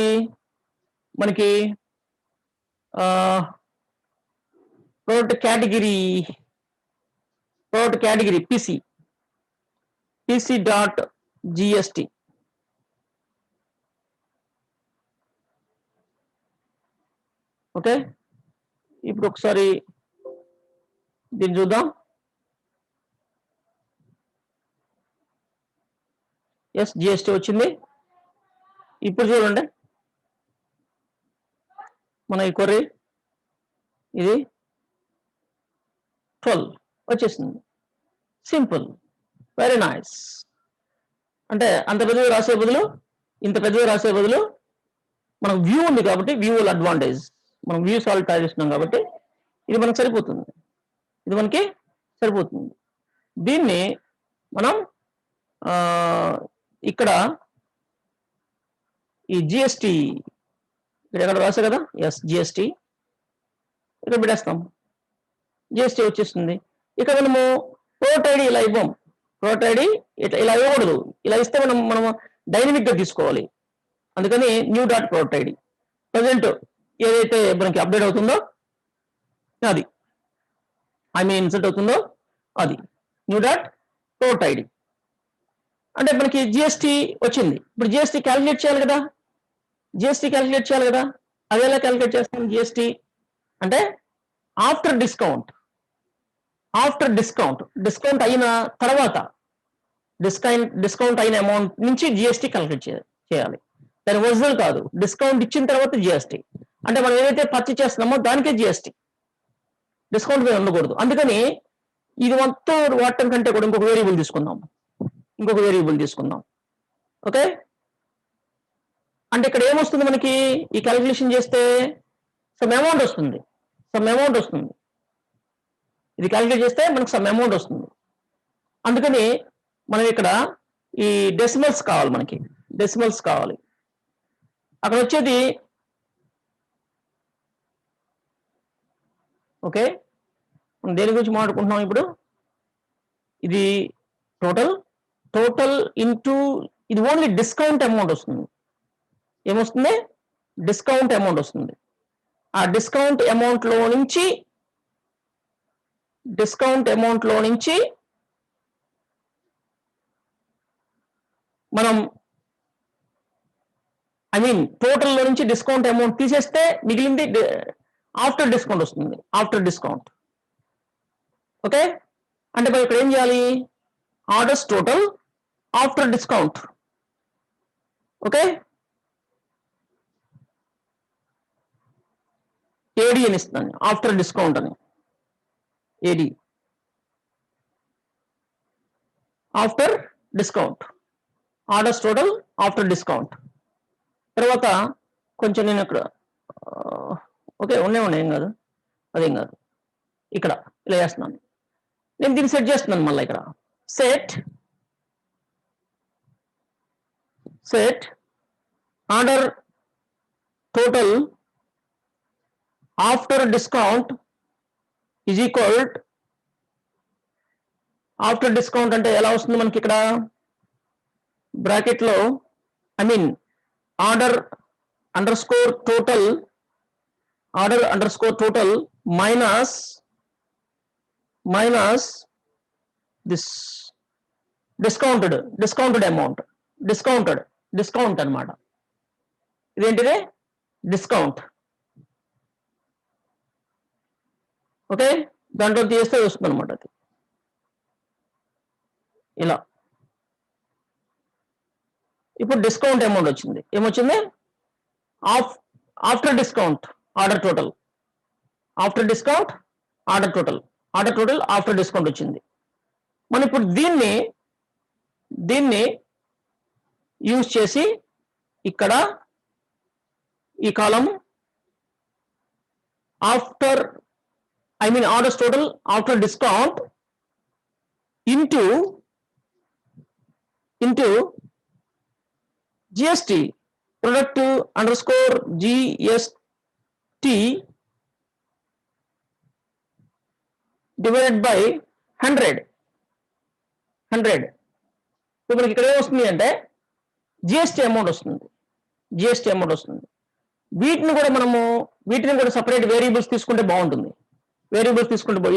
Speaker 1: మనకి product category PC dot GST. Okay, ఇప్పుడు ఒకసారి దీన్ని చూద్దాం. ఎస్, జిఎస్టీ వచ్చింది. ఇప్పుడు చూడండి మన ఈ కొర్రీ ఇది 12 వచ్చేసింది. Simple, very nice. అంటే అంత పెద్దగా రాసే బదులు, ఇంత పెద్దగా రాసే బదులు మనకు వ్యూ ఉంది కాబట్టి వ్యూ అడ్వాంటేజ్. మనం వ్యూ సాల్వ్ తయారు చేస్తున్నాం కాబట్టి ఇది మనకు సరిపోతుంది. దీన్ని మనం ఇక్కడ ఈ జిఎస్టీ ఇక్కడ రాసా కదా. ఎస్, జిఎస్టీ ఇక్కడ పెట్టేస్తాం. జిఎస్టీ వచ్చేస్తుంది. ఇక్కడ మనము ప్రోడక్ట్ ఐడి ఇలా ఇవ్వం. ప్రోడక్ట్ ఐడి ఇలా ఇవ్వకూడదు. ఇలా ఇస్తే మనము డైనమిక్ గా తీసుకోవాలి. అందుకని new dot product ID present ఏదైతే మనకి అప్డేట్ అవుతుందో అది, ఇన్సర్ట్ అవుతుందో అది న్యూ డాట్ ప్రోడక్ట్ ఐడి. అంటే మనకి జిఎస్టీ వచ్చింది. ఇప్పుడు జిఎస్టీ క్యాలిక్యులేట్ చేయాలి కదా. అది ఎలా క్యాలిక్యులేట్ చేస్తాం? జిఎస్టీ అంటే ఆఫ్టర్ డిస్కౌంట్ అయిన తర్వాత, డిస్కౌంట్ అయిన అమౌంట్ నుంచి జిఎస్టీ క్యాలిక్యులేట్ చేయాలి. దాని ఒరిజినల్ కాదు, డిస్కౌంట్ ఇచ్చిన తర్వాత జిఎస్టీ. అంటే మనం ఏదైతే పర్చేజ్ చేస్తున్నామో దానికే జిఎస్టీ, డిస్కౌంట్ మీద ఉండకూడదు. అందుకని ఇది మొత్తం వాడటం కంటే కూడా ఇంకొక వేరియబుల్ తీసుకుందాం. ఓకే, అంటే ఇక్కడ ఏమొస్తుంది మనకి? ఈ క్యాలిక్యులేషన్ చేస్తే సమ్ అమౌంట్ వస్తుంది. ఇది క్యాలిక్యులేట్ చేస్తే మనకు సమ్ అమౌంట్ వస్తుంది. అందుకని మనం ఇక్కడ ఈ డెసిమల్స్ కావాలి. అక్కడ వచ్చేది ఓకే. మనం దేని గురించి మాట్లాడుకుంటున్నాం ఇప్పుడు? ఇది టోటల్ ఇంటూ ఇది ఓన్లీ డిస్కౌంట్ అమౌంట్ వస్తుంది. ఏమొస్తుంది? డిస్కౌంట్ అమౌంట్ వస్తుంది. ఆ డిస్కౌంట్ అమౌంట్ లో నుంచి మనం టోటల్ లో నుంచి డిస్కౌంట్ అమౌంట్ తీసేస్తే మిగిలింది ఆఫ్టర్ డిస్కౌంట్ వస్తుంది. ఓకే, అంటే మనం ఇక్కడ ఏం చేయాలి? Orders total after discount. Okay, AD అని ఇస్తున్నాను, ఆఫ్టర్ డిస్కౌంట్ అని. AD after discount, orders total after discount. తర్వాత కొంచెం నేను ఇక్కడ ఓకే ఉన్నాయి ఏం కాదు, అదేం కాదు. ఇక్కడ ఇలా చేస్తున్నాను, నేను దీన్ని సెట్ చేస్తున్నాను మళ్ళీ ఇక్కడ. Set order total after discount is equal, after discount అంటే ఎలా వస్తుంది మనకి ఇక్కడ బ్రాకెట్లో, I mean order under score total minus this discounted amount, discount అనమాట. ఇదేంటిది డిస్కౌంట్. ఓకే, దాంట్లో తీస్తే వస్తుంది అనమాట అది ఇలా. ఇప్పుడు డిస్కౌంట్ అమౌంట్ వచ్చింది, ఏమొచ్చింది after discount order total, after discount order total after discount వచ్చింది. మనం ఇప్పుడు దీన్ని యూజ్ చేసి ఇక్కడ ఈ column after, I mean orders total after discount into GST, product underscore GST divided by 100. ఇప్పుడు మనకి ఇక్కడ ఏమొస్తుంది అంటే జిఎస్టి అమౌంట్ వస్తుంది. వీటిని కూడా సపరేట్ వేరియబుల్స్ తీసుకుంటే బాగుంటుంది. ఈ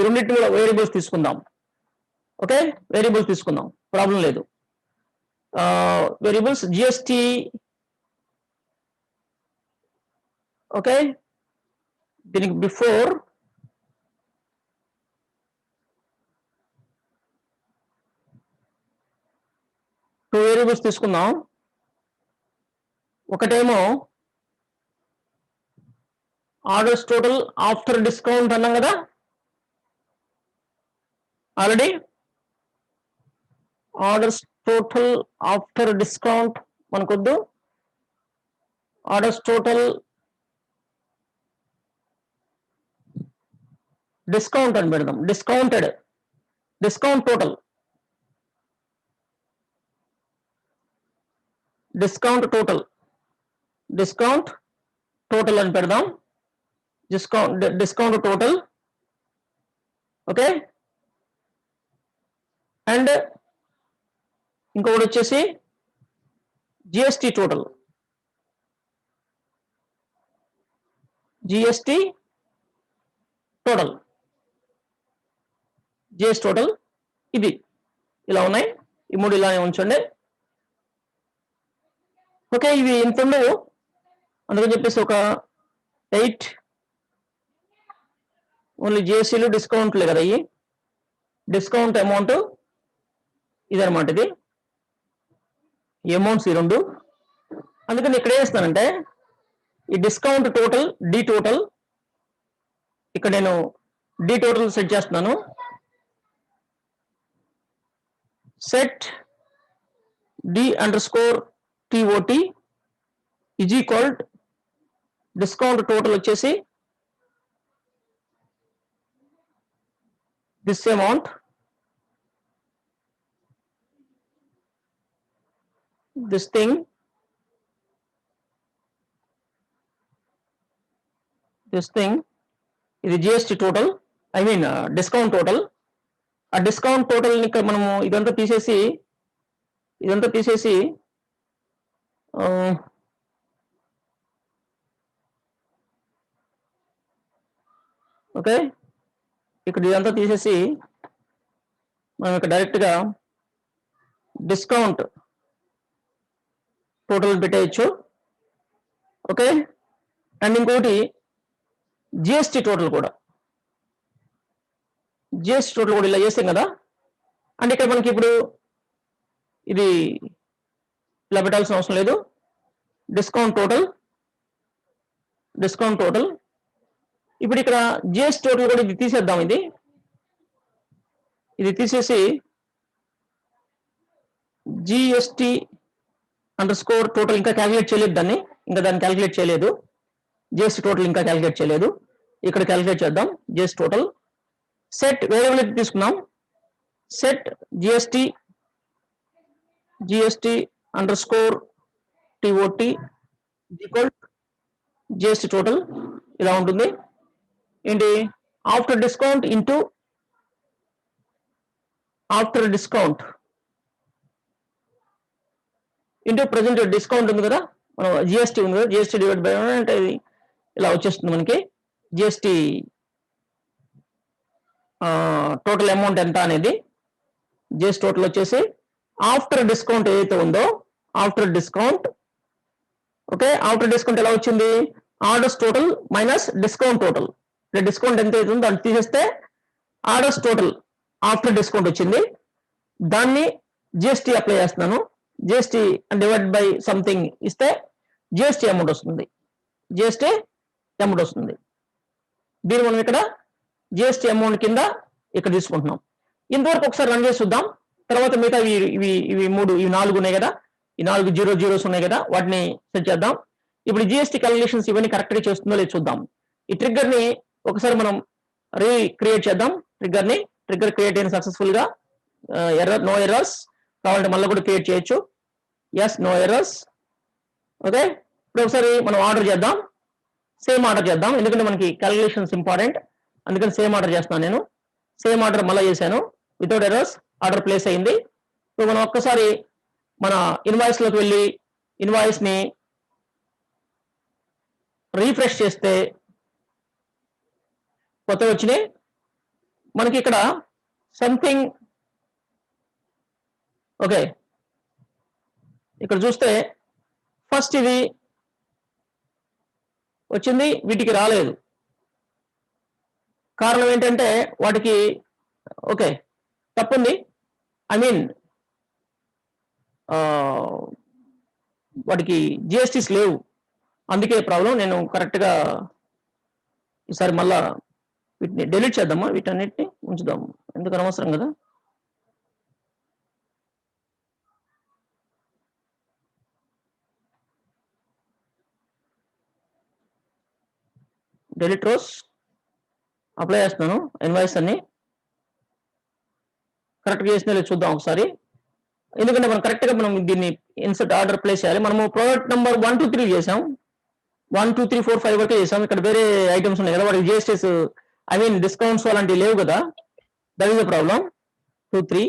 Speaker 1: రెండింటిని కూడా వేరియబుల్స్ తీసుకుందాం. ఓకే, వేరియబుల్స్ తీసుకుందాం, ప్రాబ్లం లేదు. వేరియబుల్స్ జిఎస్టి, ఓకే, దీనికి బిఫోర్ టూ వేరియబుల్స్ తీసుకుందాం. ఒకటేమో ఆర్డర్స్ టోటల్ ఆఫ్టర్ డిస్కౌంట్ అన్నాం కదా already. Orders total after discount మనకొద్దు, ఆర్డర్స్ టోటల్ డిస్కౌంట్ అని పెడదాం. డిస్కౌంట్ టోటల్ అని పెడదాం. Discount total, okay. అండ్ ఇంకొకటి వచ్చేసి జిఎస్టి టోటల్, జిఎస్టి టోటల్. ఇది ఇలా ఉన్నాయి, ఈ మూడు ఇలానే ఉంచండి. ఓకే, ఇవి ఇంత ఉండవు, అందుకని చెప్పేసి ఒక 8 ఓన్లీ జిఎస్టీలు డిస్కౌంట్లే కదా. ఈ డిస్కౌంట్ అమౌంట్ ఇదనమాట, ఇది ఈ అమౌంట్స్ ఈ రెండు. అందుకని ఇక్కడ ఏం చేస్తానంటే ఈ డిస్కౌంట్ టోటల్ డి టోటల్, ఇక్కడ నేను డి టోటల్ సెట్ చేస్తున్నాను. Set D underscore T O T is equal discount total వచ్చేసి దిస్ అమౌంట్, దిస్ థింగ్, ఇది GST total, I mean discount total. ఆ డిస్కౌంట్ టోటల్ ఇక్కడ మనము ఇదంతా తీసేసి ఓకే, ఇక్కడ ఇదంతా తీసేసి మనం ఇక్కడ డైరెక్ట్గా డిస్కౌంట్ టోటల్ పెట్టేయచ్చు. ఓకే, అండ్ ఇంకోటి జిఎస్టి టోటల్ కూడా ఇలా చేసాం కదా. అంటే ఇక్కడ మనకి ఇప్పుడు ఇది ఇలా పెట్టాల్సిన అవసరం లేదు. డిస్కౌంట్ టోటల్ ఇప్పుడు ఇక్కడ జిఎస్టీ టోటల్ కూడా ఇది తీసేద్దాం, ఇది తీసేసి జిఎస్టీ అండర్ స్కోర్ టోటల్ ఇంకా క్యాలిక్యులేట్ చేయలేదు, దాన్ని క్యాలిక్యులేట్ చేయలేదు. జిఎస్టీ టోటల్ ఇంకా క్యాలిక్యులేట్ చేయలేదు, ఇక్కడ క్యాలిక్యులేట్ చేద్దాం. జిఎస్టీ టోటల్ సెట్ వేరియబిలిటీ తీసుకున్నాం. Set GST underscore T O T equal GST total ఇలా ఉంటుంది. ఏంటి after discount into present discount ఉంది కదా, మనం జిఎస్టీ ఉంది కదా, జిఎస్టీ డివైడ్ బై అంటే ఇలా వచ్చేస్తుంది మనకి. జిఎస్టీ టోటల్ అమౌంట్ ఎంత అనేది, జిఎస్టీ టోటల్ వచ్చేసి ఆఫ్టర్ డిస్కౌంట్ ఏదైతే ఉందో after discount. Okay, after discount ఎలా వచ్చింది, orders total minus discount total. Discount ఎంత అవుతుందో దాన్ని తీసేస్తే ఆర్డర్స్ టోటల్ ఆఫ్టర్ డిస్కౌంట్ వచ్చింది. దాన్ని జిఎస్టీ అప్లై చేస్తున్నాను. జిఎస్టీ డివైడ్ బై సంథింగ్ ఇస్తే జిఎస్టీ అమౌంట్ వస్తుంది. దీన్ని మనం ఇక్కడ జిఎస్టీ అమౌంట్ కింద ఇక్కడ తీసుకుంటున్నాం. ఇంతవరకు ఒకసారి రన్ చేసి చూద్దాం. తర్వాత మిగతా ఇవి 4 ఉన్నాయి కదా, ఈ 4 0 ఉన్నాయి కదా, వాటిని సెట్ చేద్దాం. ఇప్పుడు జిఎస్టీ క్యాలిక్యులేషన్స్ ఇవన్నీ కరెక్ట్ గా చేస్తుందో లేదో చూద్దాం. ఈ ట్రిగ్గర్ ని ఒకసారి మనం రీక్రియేట్ చేద్దాం. ట్రిగ్గర్ క్రియేట్ అయిన సక్సెస్ఫుల్ గా, నో ఎర్రర్స్. కావాలంటే మళ్ళీ కూడా క్రియేట్ చేయొచ్చు. Yes, no errors. ఓకే, ఇప్పుడు ఒకసారి మనం ఆర్డర్ చేద్దాం. సేమ్ ఆర్డర్ చేద్దాం, ఎందుకంటే మనకి క్యాలిక్యులేషన్స్ ఇంపార్టెంట్. అందుకని సేమ్ ఆర్డర్ చేస్తున్నాను నేను. సేమ్ ఆర్డర్ మళ్ళీ చేశాను, వితౌట్ ఎర్రర్స్ ఆర్డర్ ప్లేస్ అయింది. సో మనం ఒక్కసారి మన ఇన్వాయిస్ లోకి వెళ్ళి ఇన్వాయిస్ ని రీఫ్రెష్ చేస్తే కొత్త వచ్చినాయి మనకి ఇక్కడ సంథింగ్. ఓకే, ఇక్కడ చూస్తే ఫస్ట్ ఇది వచ్చింది, వీటికి రాలేదు. కారణం ఏంటంటే వాటికి ఓకే తప్పుంది, వాటికి జిఎస్టీస్ లేవు, అందుకే ప్రాబ్లం. నేను కరెక్ట్గా ఈసారి మళ్ళా వీటిని డిలీట్ చేద్దామా, వీటన్నిటిని ఉంచుదాము, ఎందుకు అనవసరం కదా. డెలిట్ రోస్ అప్లై చేస్తున్నాను. ఇన్వాయిస్ అన్ని కరెక్ట్గా చేసిన లేదు చూద్దాం ఒకసారి. ఎందుకంటే మనం కరెక్ట్గా దీన్ని ఇన్సర్ట్ ఆర్డర్ ప్లేస్ చేయాలి. మనము ప్రోడక్ట్ నెంబర్ 1 2 3 చేసాం, 1 2 3 4 5 వరకే చేసాం. ఇక్కడ వేరే ఐటమ్స్ ఉన్నాయి కదా, వాటికి జిఎస్టీస్ డిస్కౌంట్స్ అలాంటివి లేవు కదా, that is the problem. 2 3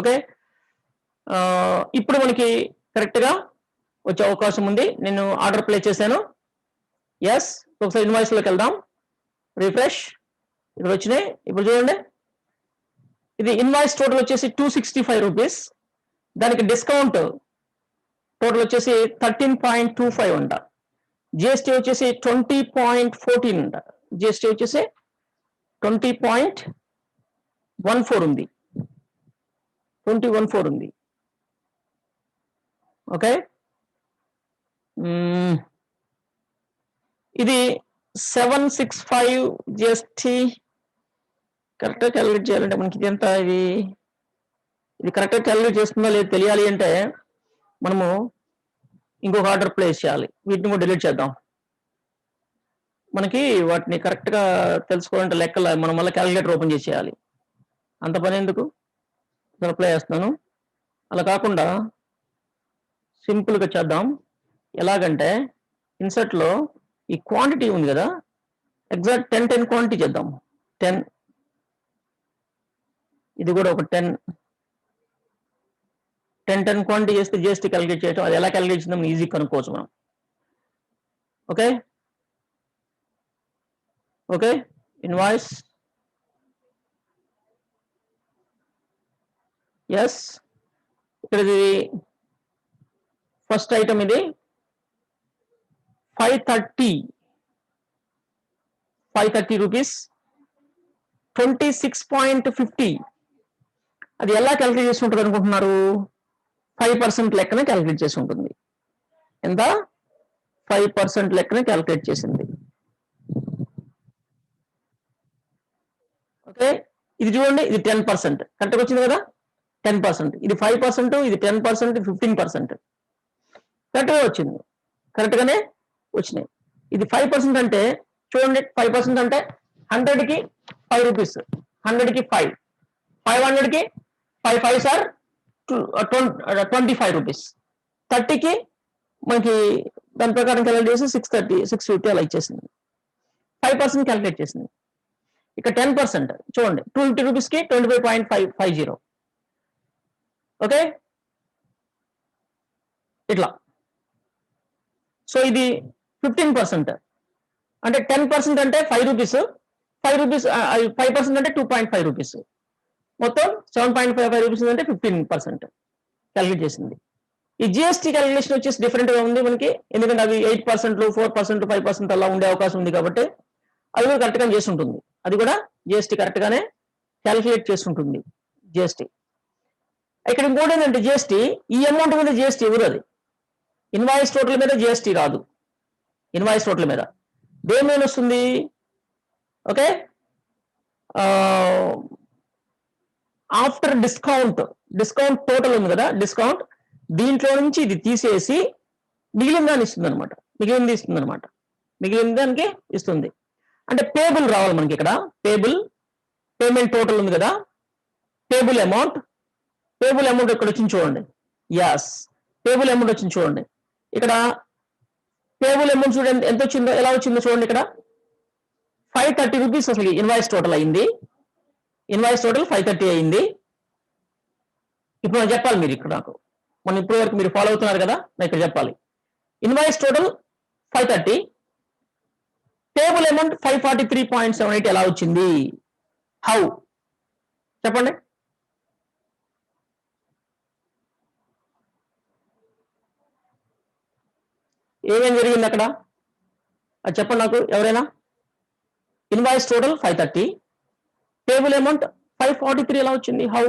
Speaker 1: okay. ఇప్పుడు మనకి కరెక్ట్గా వచ్చే అవకాశం ఉంది. నేను ఆర్డర్ ప్లేస్ చేశాను. ఎస్, ఒకసారి ఇన్వాయిస్ లోకి వెళ్దాం. రిఫ్రెష్, ఇక్కడ వచ్చినాయి. ఇప్పుడు చూడండి, ఇది ఇన్వాయిస్ టోటల్ వచ్చేసి 265 రూపీస్. దానికి డిస్కౌంట్ టోటల్ వచ్చేసి 13.25 అంట. జిఎస్టీ వచ్చేసి 20.14 అంట. జిఎస్టీ వచ్చేసి 20.14 ఉంది, 20.14 ఉంది. ఓకే, ఇది 765 జిఎస్టీ. కరెక్ట్గా క్యాలిక్యులేట్ చేయాలంటే మనకి ఇది ఎంత, ఇది కరెక్ట్గా క్యాలిక్యులేట్ చేస్తుందో లేదో తెలియాలి అంటే మనము ఇంకొక ఆర్డర్ ప్లేస్ చేయాలి. వీటిని కూడా డిలీట్ చేద్దాం. మనకి వాటిని కరెక్ట్గా తెలుసుకోవాలంటే లెక్కల మనం మళ్ళీ క్యాలిక్యులేటర్ ఓపెన్ చేసి చేయాలి. అంత పని ఎందుకు, అప్లై చేస్తున్నాను. అలా కాకుండా సింపుల్గా చేద్దాం. ఎలాగంటే ఇన్సర్ట్లో ఈ క్వాంటిటీ ఉంది కదా, ఎగ్జాక్ట్ 10 క్వాంటిటీ చేద్దాం. 10, ఇది కూడా ఒక 10 క్వాంటిటీ చేస్తే జిఎస్టీ క్యాలిక్యులేట్ చేయటం, అది ఎలా క్యాలిక్యులేట్ చేద్దాం ఈజీ కనుక్కోవచ్చు మనం. Okay okay, invoice. ఎస్, ఇక్కడ ఇది ఫస్ట్ ఐటమ్, ఇది 530 రూపీస్, 26.50. అది ఎలా క్యాలిక్యులేట్ చేసి ఉంటుంది అనుకుంటున్నారు? 5% లెక్కనే క్యాలిక్యులేట్ చేసి ఉంటుంది. ఎంత? 5% లెక్కనే క్యాలిక్యులేట్ చేసింది. ఓకే, ఇది చూడండి, ఇది 10%, కరెక్ట్గా వచ్చింది కదా, 10%, ఇది 5%, ఇది 10%, 15%, కరెక్ట్గా వచ్చింది, కరెక్ట్గానే వచ్చినాయి. ఇది 5% అంటే చూడండి, 5% అంటే 100కి 5 రూపీస్, 100కి 5, 500కి 5 5 సార్ 25 రూపీస్, 30కి మనకి దాని ప్రకారం క్యాలిక్యులేట్ చేసి 630 650 అలా ఇచ్చేసింది, 5% క్యాలిక్యులేట్ చేసింది. ఇక 10% చూడండి, 250 రూపీస్కి 25.550. ఓకే, ఇట్లా. సో ఇది 15%, అంటే 10% అంటే 5 రూపీస్, 5 రూపీస్ 5% అంటే 2.5 రూపీస్, మొత్తం 7.55 రూపీస్ అంటే 15% క్యాలిక్యులేట్ చేసింది. ఈ జిఎస్టీ క్యాలిక్యులేషన్ వచ్చేసి డిఫరెంట్ గా ఉంది మనకి, ఎందుకంటే అవి 8%, 4%, 5% అలా ఉండే అవకాశం ఉంది కాబట్టి అది కూడా కరెక్ట్ గా చేసి ఉంటుంది. అది కూడా జిఎస్టీ కరెక్ట్ గానే క్యాలిక్యులేట్ చేస్తుంటుంది జిఎస్టీ. ఇక్కడ ఇంకోటి ఏంటంటే జిఎస్టీ, ఈ అమౌంట్ మీద జిఎస్టీ ఎవరు, అది ఇన్వాయిస్ టోటల్ మీద జిఎస్టీ రాదు. ఇన్వాయిస్ టోటల్ మీద దేని మీద వస్తుంది? ఓకే, ఆఫ్టర్ డిస్కౌంట్ టోటల్ ఉంది కదా, డిస్కౌంట్ దీంట్లో నుంచి ఇది తీసేసి మిగిలిన దాన్ని ఇస్తుంది అనమాట, మిగిలిన దానికి ఇస్తుంది. అంటే పేబుల్ రావాలి మనకి ఇక్కడ, పేమెంట్ టోటల్ ఉంది కదా, పేబుల్ అమౌంట్ ఇక్కడ వచ్చింది చూడండి. యాస్, పేబుల్ అమౌంట్ వచ్చింది చూడండి. ఇక్కడ పేబుల్ అమౌంట్ చూడండి ఎంత వచ్చిందో, ఎలా వచ్చిందో చూడండి. ఇక్కడ 530 రూపీస్ అసలు ఇన్వాయిస్ టోటల్ అయింది, 530 అయింది. ఇప్పుడు నేను చెప్పాలి, మీరు ఇక్కడ నాకు మనం ఇప్పటి వరకు మీరు ఫాలో అవుతున్నారు కదా, నేను ఇక్కడ చెప్పాలి. ఇన్వాయిస్ టోటల్ 530, పేబుల్ అమౌంట్ 543.78 ఎలా వచ్చింది? హౌ చెప్పండి. ఏమేం జరిగింది అక్కడ అది చెప్పండి నాకు ఎవరైనా. ఇన్వాయిస్ టోటల్ 530, పేబుల్ అమౌంట్ 543 ఎలా వచ్చింది? హౌ?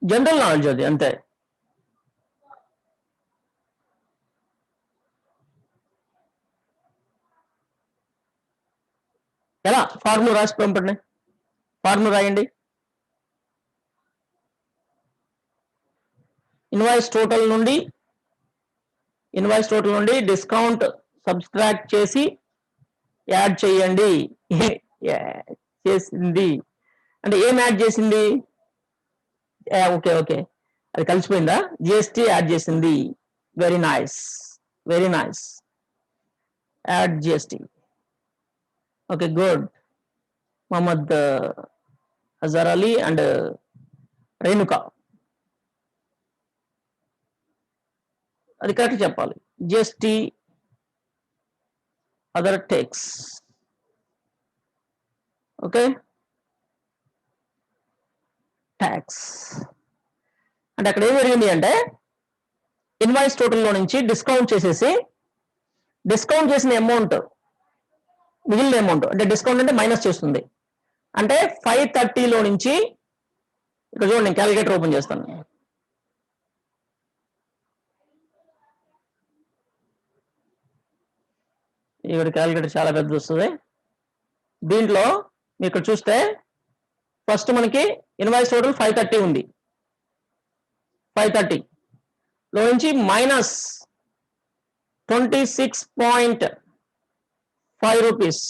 Speaker 1: జనరల్ నాలెడ్జ్ అది, అంతే. ఎలా? ఫార్ములా రాసి పంపండి, ఫార్ములా రాయండి. ఇన్వాయిస్ టోటల్ నుండి డిస్కౌంట్ సబ్స్ట్రాక్ట్ చేసి యాడ్ చేయండి. చేసింది అంటే ఏం యాడ్ చేసింది? ఓకే, అది కలిసిపోయిందా? జిఎస్టీ యాడ్ చేసింది. Very nice, add GST. Okay, good. Mohammed Azhar Ali and Renuka, అది కరెక్ట్ చెప్పాలి. GST other tax. Okay, tax అంటే అక్కడ ఏం జరిగింది అంటే ఇన్వాయిస్ టోటల్లో నుంచి డిస్కౌంట్ చేసిన అమౌంట్, మిగిలిన అమౌంట్ అంటే డిస్కౌంట్ అంటే మైనస్ చేస్తుంది. అంటే 530లో నుంచి ఇక్కడ చూడండి, నేను క్యాలిక్యులేటర్ ఓపెన్ చేస్తాను. ఇక్కడ క్యాలిక్యులేటర్ చాలా పెద్ద వస్తుంది. దీంట్లో మీరు ఇక్కడ చూస్తే ఫస్ట్ మనకి ఇన్వాయిస్ టోటల్ 530 ఉంది. 530లో నుంచి మైనస్ 26.5 రూపీస్,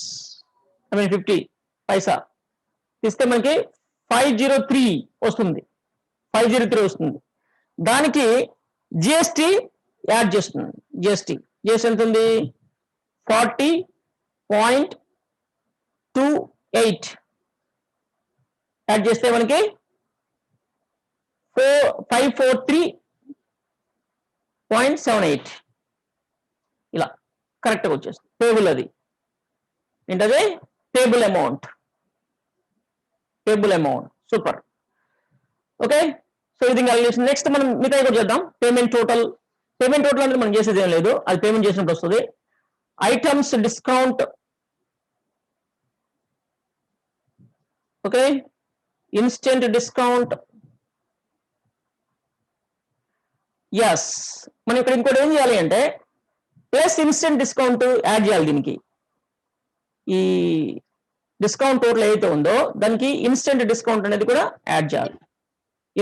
Speaker 1: 50 పైసా తీస్తే మనకి 503 వస్తుంది. దానికి జిఎస్టీ యాడ్ చేస్తుంది. జిఎస్టీ ఎంత ఉంది? 40.28 యాడ్ చేస్తే మనకి 543.78 ఇలా కరెక్ట్గా వచ్చేస్తుంది. టేబుల్ అది ఏంటది? Table amount. Super. Okay, so ఇది క్యాలిక్యులేషన్. నెక్స్ట్ మనం మిగతా కూడా చేద్దాం. పేమెంట్ టోటల్ అంటే మనం చేసేది ఏం లేదు, అది పేమెంట్ చేసినప్పుడు వస్తుంది. Items discount. Okay, instant discount. Yes, మనం ఇక్కడ ఇంకోటి ఏం చేయాలి అంటే ప్లస్ ఇన్స్టెంట్ డిస్కౌంట్ యాడ్ చేయాలి దీనికి. ఈ డిస్కౌంట్ టోటల్ ఏదైతే ఉందో దానికి ఇన్స్టెంట్ డిస్కౌంట్ అనేది కూడా యాడ్ చేయాలి.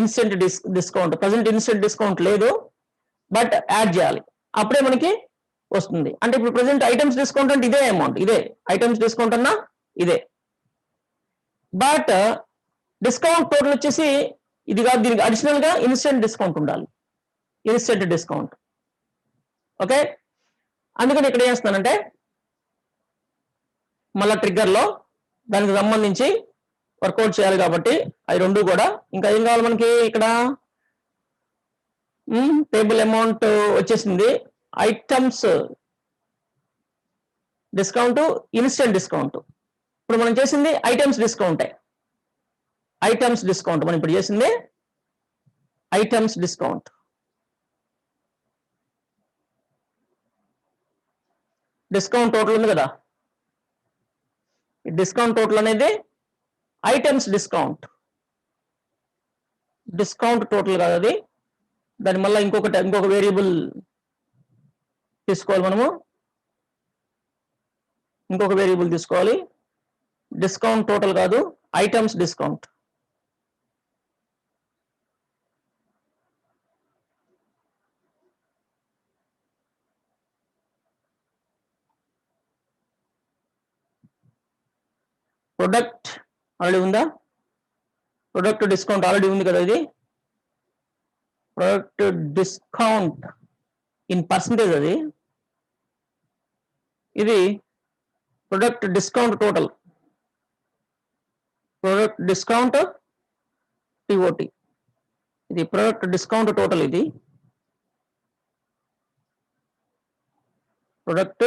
Speaker 1: Instant discount present instant discount లేదు, బట్ యాడ్ చేయాలి, అప్పుడే మనకి వస్తుంది. అంటే ఇప్పుడు ప్రజెంట్ ఐటమ్స్ డిస్కౌంట్ అంటే ఇదే అమౌంట్, ఇదే ఐటమ్స్ డిస్కౌంట్ అన్నా ఇదే, బట్ డిస్కౌంట్ టోటల్ వచ్చేసి ఇది కాదు, దీనికి అడిషనల్ గా ఇన్స్టెంట్ డిస్కౌంట్ ఉండాలి, ఇన్స్టెంట్ డిస్కౌంట్. ఓకే, అందుకని ఇక్కడ ఏం చేస్తున్నానంటే మళ్ళా ట్రిగ్గర్ లో దానికి సంబంధించి వర్కౌట్ చేయాలి కాబట్టి అవి రెండు కూడా. ఇంకా ఏం కావాలి మనకి ఇక్కడ, టేబుల్ అమౌంట్ వచ్చేసింది, ఐటమ్స్ డిస్కౌంట్, ఇన్స్టెంట్ డిస్కౌంట్. ఇప్పుడు మనం చేసింది ఐటమ్స్ డిస్కౌంటే, ఐటమ్స్ డిస్కౌంట్ మనం ఇప్పుడు చేసింది ఐటమ్స్ డిస్కౌంట్. డిస్కౌంట్ టోటల్ ఉంది కదా, డిస్కౌంట్ టోటల్ అనేది ఐటమ్స్ డిస్కౌంట్, డిస్కౌంట్ టోటల్ కాదు అది. దాని మళ్ళీ ఇంకొక వేరియబుల్ తీసుకోవాలి మనము, ఇంకొక వేరియబుల్ తీసుకోవాలి. డిస్కౌంట్ టోటల్ కాదు, ఐటమ్స్ డిస్కౌంట్. ప్రొడక్ట్ ఆల్రెడీ ఉందా, ప్రొడక్ట్ డిస్కౌంట్ ఆల్రెడీ ఉంది కదా, ఇది ప్రొడక్ట్ డిస్కౌంట్ ఇన్ పర్సంటేజ్, అది ఇది product discount total, product discount T O T, ఇది ప్రొడక్ట్ డిస్కౌంట్ టోటల్, ఇది ప్రొడక్ట్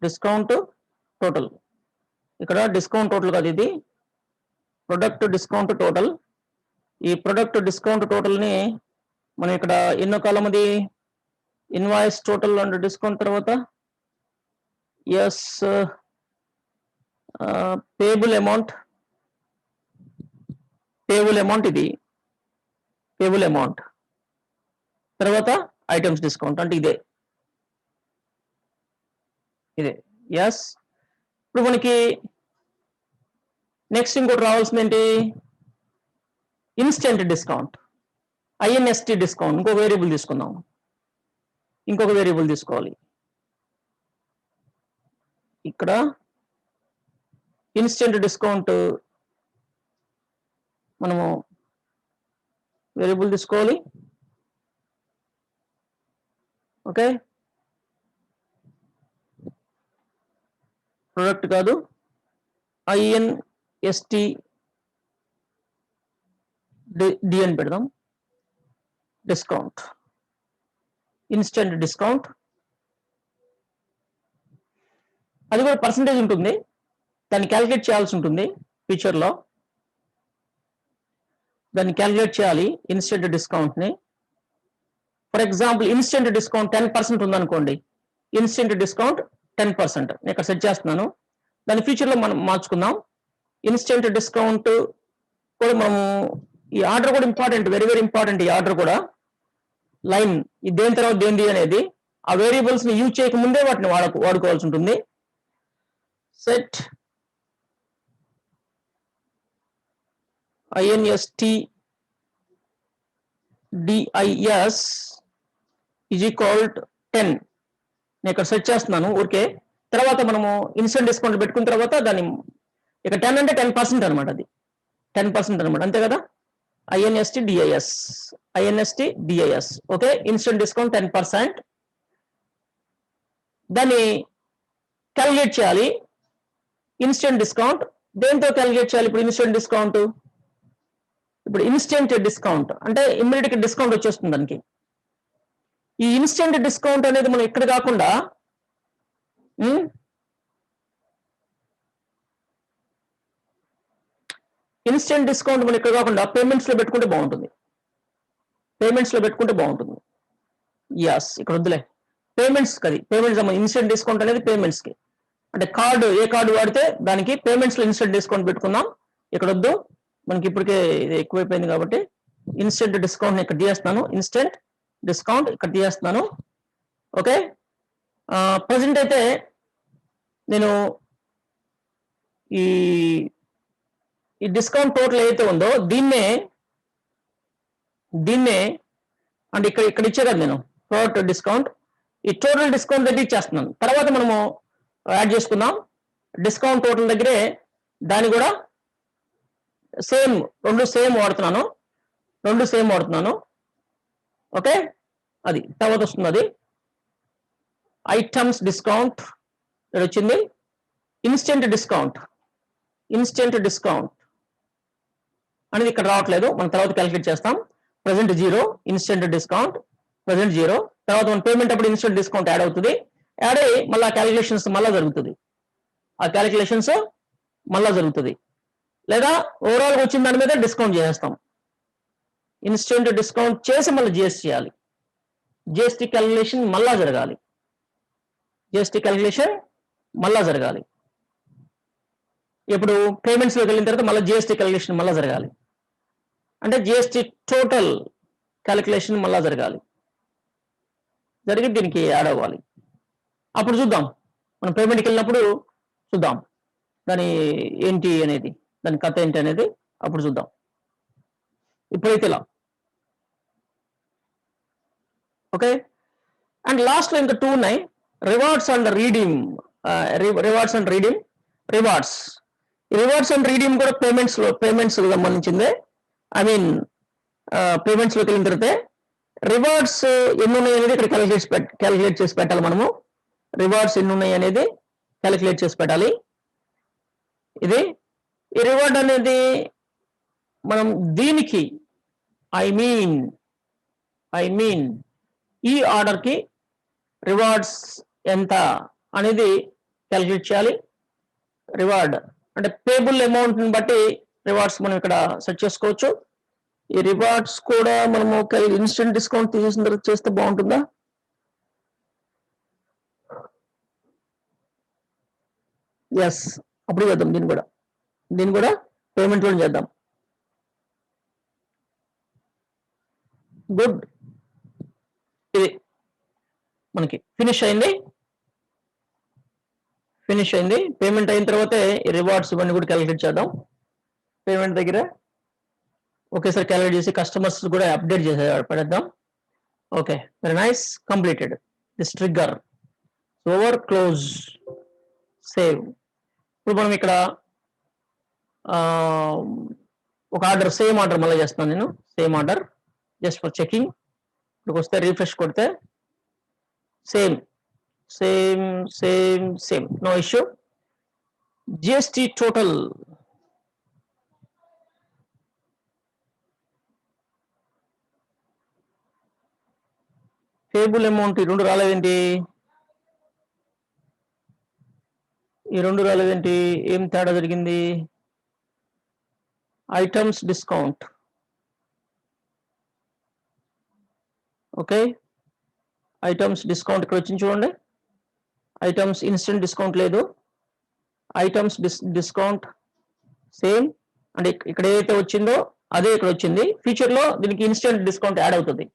Speaker 1: డిస్కౌంట్ టోటల్. ఇక్కడ డిస్కౌంట్ టోటల్ కాదు, ఇది ప్రొడక్ట్ డిస్కౌంట్ టోటల్. ఈ ప్రొడక్ట్ డిస్కౌంట్ టోటల్ ని మనం ఇక్కడ ఎన్నో కాలం అది ఇన్వాయిస్ టోటల్ అండ్ డిస్కౌంట్ తర్వాత as payable amount, payable amount, ఇది పేబుల్ అమౌంట్ తర్వాత ఐటమ్స్ డిస్కౌంట్ అంటే ఇదే, ఇదే ఎస్. ఇప్పుడు మనకి నెక్స్ట్ ఇంకోటి రావాల్సింది ఏంటి, ఇన్స్టెంట్ డిస్కౌంట్, ఐఎన్ఎస్టి డిస్కౌంట్. ఇంకొక వేరియబుల్ తీసుకుందాం, ఇంకొక వేరియబుల్ తీసుకోవాలి. ఇక్కడ ఇన్స్టెంట్ డిస్కౌంట్ మనము వేరియబుల్ తీసుకోవాలి. ఓకే, ప్రొడక్ట్ కాదు, ఐఎన్ఎస్టి డి అని పెడదాం, డిస్కౌంట్, ఇన్స్టెంట్ డిస్కౌంట్. అది కూడా పర్సంటేజ్ ఉంటుంది, దాన్ని క్యాలిక్యులేట్ చేయాల్సి ఉంటుంది ఫ్యూచర్లో, దాన్ని క్యాలిక్యులేట్ చేయాలి ఇన్స్టెంట్ డిస్కౌంట్ ని. ఫర్ ఎగ్జాంపుల్ ఇన్స్టెంట్ డిస్కౌంట్ 10% ఉందనుకోండి, ఇన్స్టెంట్ డిస్కౌంట్ 10% నేను ఇక్కడ సెట్ చేస్తున్నాను. దాని ఫ్యూచర్లో మనం మార్చుకుందాం. ఇన్స్టెంట్ డిస్కౌంట్ కూడా మనము, ఈ ఆర్డర్ కూడా ఇంపార్టెంట్, వెరీ వెరీ ఇంపార్టెంట్. ఈ ఆర్డర్ కూడా లైన్ ఇది దేని తర్వాత దేనిది అనేది ఆ వేరియబుల్స్ ని యూజ్ చేయకముందే వాటిని వాడుకోవాల్సి ఉంటుంది. Set INST DIS is equal 10 నేను ఇక్కడ సెట్ చేస్తున్నాను ఊరికే. తర్వాత మనము ఇన్స్టెంట్ డిస్కౌంట్ పెట్టుకున్న తర్వాత దాన్ని ఇక 10 అంటే 10% అనమాట, అది 10% అనమాట, అంతే కదా. INST DIS okay, instant discount 10%. దాన్ని క్యాలిక్యులేట్ చేయాలి. ఇన్స్టెంట్ డిస్కౌంట్ దేంతో క్యాలిక్యులేట్ చేయాలి ఇప్పుడు ఇన్స్టెంట్ డిస్కౌంట్? ఇప్పుడు ఇన్స్టెంట్ డిస్కౌంట్ అంటే ఇమ్మీడియట్ డిస్కౌంట్ వచ్చేస్తుంది దానికి. ఈ ఇన్స్టెంట్ డిస్కౌంట్ అనేది మనం ఇక్కడ కాకుండా ఇన్స్టెంట్ డిస్కౌంట్ మనం ఇక్కడ కాకుండా పేమెంట్స్ లో పెట్టుకుంటే బాగుంటుంది, పేమెంట్స్ లో పెట్టుకుంటే బాగుంటుంది. యస్, ఇక్కడ వద్దులే, పేమెంట్స్ కది పేమెంట్స్ ఇన్స్టెంట్ డిస్కౌంట్ అనేది పేమెంట్స్ కి, అంటే కార్డు ఏ కార్డు వాడితే దానికి పేమెంట్స్ లో ఇన్స్టెంట్ డిస్కౌంట్ పెట్టుకుందాం. ఇక్కడ వద్దు, మనకి ఇప్పటికే ఇది ఎక్కువైపోయింది కాబట్టి ఇన్స్టెంట్ డిస్కౌంట్ ఇక్కడ తీయేస్తున్నాను, ఇన్స్టెంట్ డిస్కౌంట్ ఇక్కడ తీయేస్తున్నాను. ఓకే, ప్రజెంట్ అయితే నేను ఈ డిస్కౌంట్ టోటల్ ఏదైతే ఉందో దీన్నే అంటే ఇక్కడ ఇచ్చే కదా నేను ప్రోడక్ట్ డిస్కౌంట్, ఈ టోటల్ డిస్కౌంట్ దగ్గర ఇచ్చేస్తున్నాను. తర్వాత మనము యాడ్ చేసుకుందాం. డిస్కౌంట్ టోటల్ దగ్గరే దాన్ని కూడా రెండు సేమ్ వాడుతున్నాను. ఓకే, అది తర్వాత వస్తుంది. అది ఐటమ్స్ డిస్కౌంట్ వచ్చింది. ఇన్స్టెంట్ డిస్కౌంట్ అనేది ఇక్కడ రావట్లేదు, మనం తర్వాత క్యాలిక్యులేట్ చేస్తాం. Present 0, instant discount present 0. తర్వాత మన పేమెంట్ అప్పుడు ఇన్స్టెంట్ డిస్కౌంట్ యాడ్ అవుతుంది. యాడ్ అయ్యి మళ్ళీ క్యాలిక్యులేషన్స్ మళ్ళీ జరుగుతుంది. లేదా ఓవరాల్ వచ్చిన దాని మీద డిస్కౌంట్ చేస్తాం. ఇన్స్టెంట్ డిస్కౌంట్ చేసి మళ్ళీ జిఎస్టీ చేయాలి. జిఎస్టీ క్యాలిక్యులేషన్ మళ్ళా జరగాలి. ఇప్పుడు పేమెంట్స్లోకి వెళ్ళిన తర్వాత మళ్ళీ జిఎస్టీ క్యాలిక్యులేషన్ మళ్ళీ జరగాలి. అంటే జిఎస్టీ టోటల్ క్యాలిక్యులేషన్ మళ్ళా జరిగి దీనికి యాడ్ అవ్వాలి. అప్పుడు చూద్దాం, మనం పేమెంట్కి వెళ్ళినప్పుడు చూద్దాం దాని ఏంటి అనేది, దాని కథ ఏంటి అనేది అప్పుడు చూద్దాం. ఇప్పుడైతే ఇలా. ఓకే, అండ్ లాస్ట్ లో ఇంకా 2 ఉన్నాయి, rewards and redeem. Rewards and redeem కూడా పేమెంట్స్ సంబంధించిందే. ఐ మీన్ పేమెంట్స్ లోకి వెళ్ళిన తర్వాత రివార్డ్స్ ఎన్ని ఉన్నాయి అనేది ఇక్కడ క్యాలిక్యులేట్ చేసి పెట్టాలి. మనము రివార్డ్స్ ఎన్ని ఉన్నాయి అనేది క్యాలిక్యులేట్ చేసి పెట్టాలి. ఈ రివార్డ్ అనేది మనం దీనికి ఐ మీన్ ఈ ఆర్డర్ కి రివార్డ్స్ ఎంత అనేది క్యాలిక్యులేట్ చేయాలి. రివార్డ్ అంటే పేబుల్ అమౌంట్ ని బట్టి రివార్డ్స్ మనం ఇక్కడ సెట్ చేసుకోవచ్చు. ఈ రివార్డ్స్ కూడా మనము ఇన్స్టెంట్ డిస్కౌంట్ తీసేసిన తర్వాత చేస్తే బాగుంటుందా? ఎస్, అప్పుడు చేద్దాం. దీన్ని కూడా పేమెంట్ లో చేద్దాం. గుడ్, ఇది మనకి ఫినిష్ అయింది. పేమెంట్ అయిన తర్వాతే ఈ రివార్డ్స్ ఇవన్నీ కూడా క్యాలిక్యులేట్ చేద్దాం. పేమెంట్ దగ్గర ఒకేసారి క్యాలిక్యులేట్ చేసి కస్టమర్స్ కూడా అప్డేట్ పడేద్దాం. Okay, very nice, completed this trigger. Over, close, save. ఇప్పుడు మనం ఇక్కడ ఒక ఆర్డర్, సేమ్ ఆర్డర్ మళ్ళీ చేస్తున్నాను నేను. Same order just for checking. ఇక్కడికి వస్తే రీఫ్రెష్ కొడితే same, no issue. GST total payable amount ఈ రెండు రాలేదేంటి? ఏం తేడా జరిగింది? Items discount. Okay, items discount ఇక్కడ వచ్చింది చూడండి. ఐటమ్స్ ఇన్స్టెంట్ డిస్కౌంట్ లేదు. ఐటమ్స్ డిస్కౌంట్ సేమ్, అంటే ఇక్కడ ఏదైతే వచ్చిందో అదే ఇక్కడ వచ్చింది. ఫ్యూచర్ లో దీనికి ఇన్స్టెంట్ డిస్కౌంట్ యాడ్ అవుతుంది.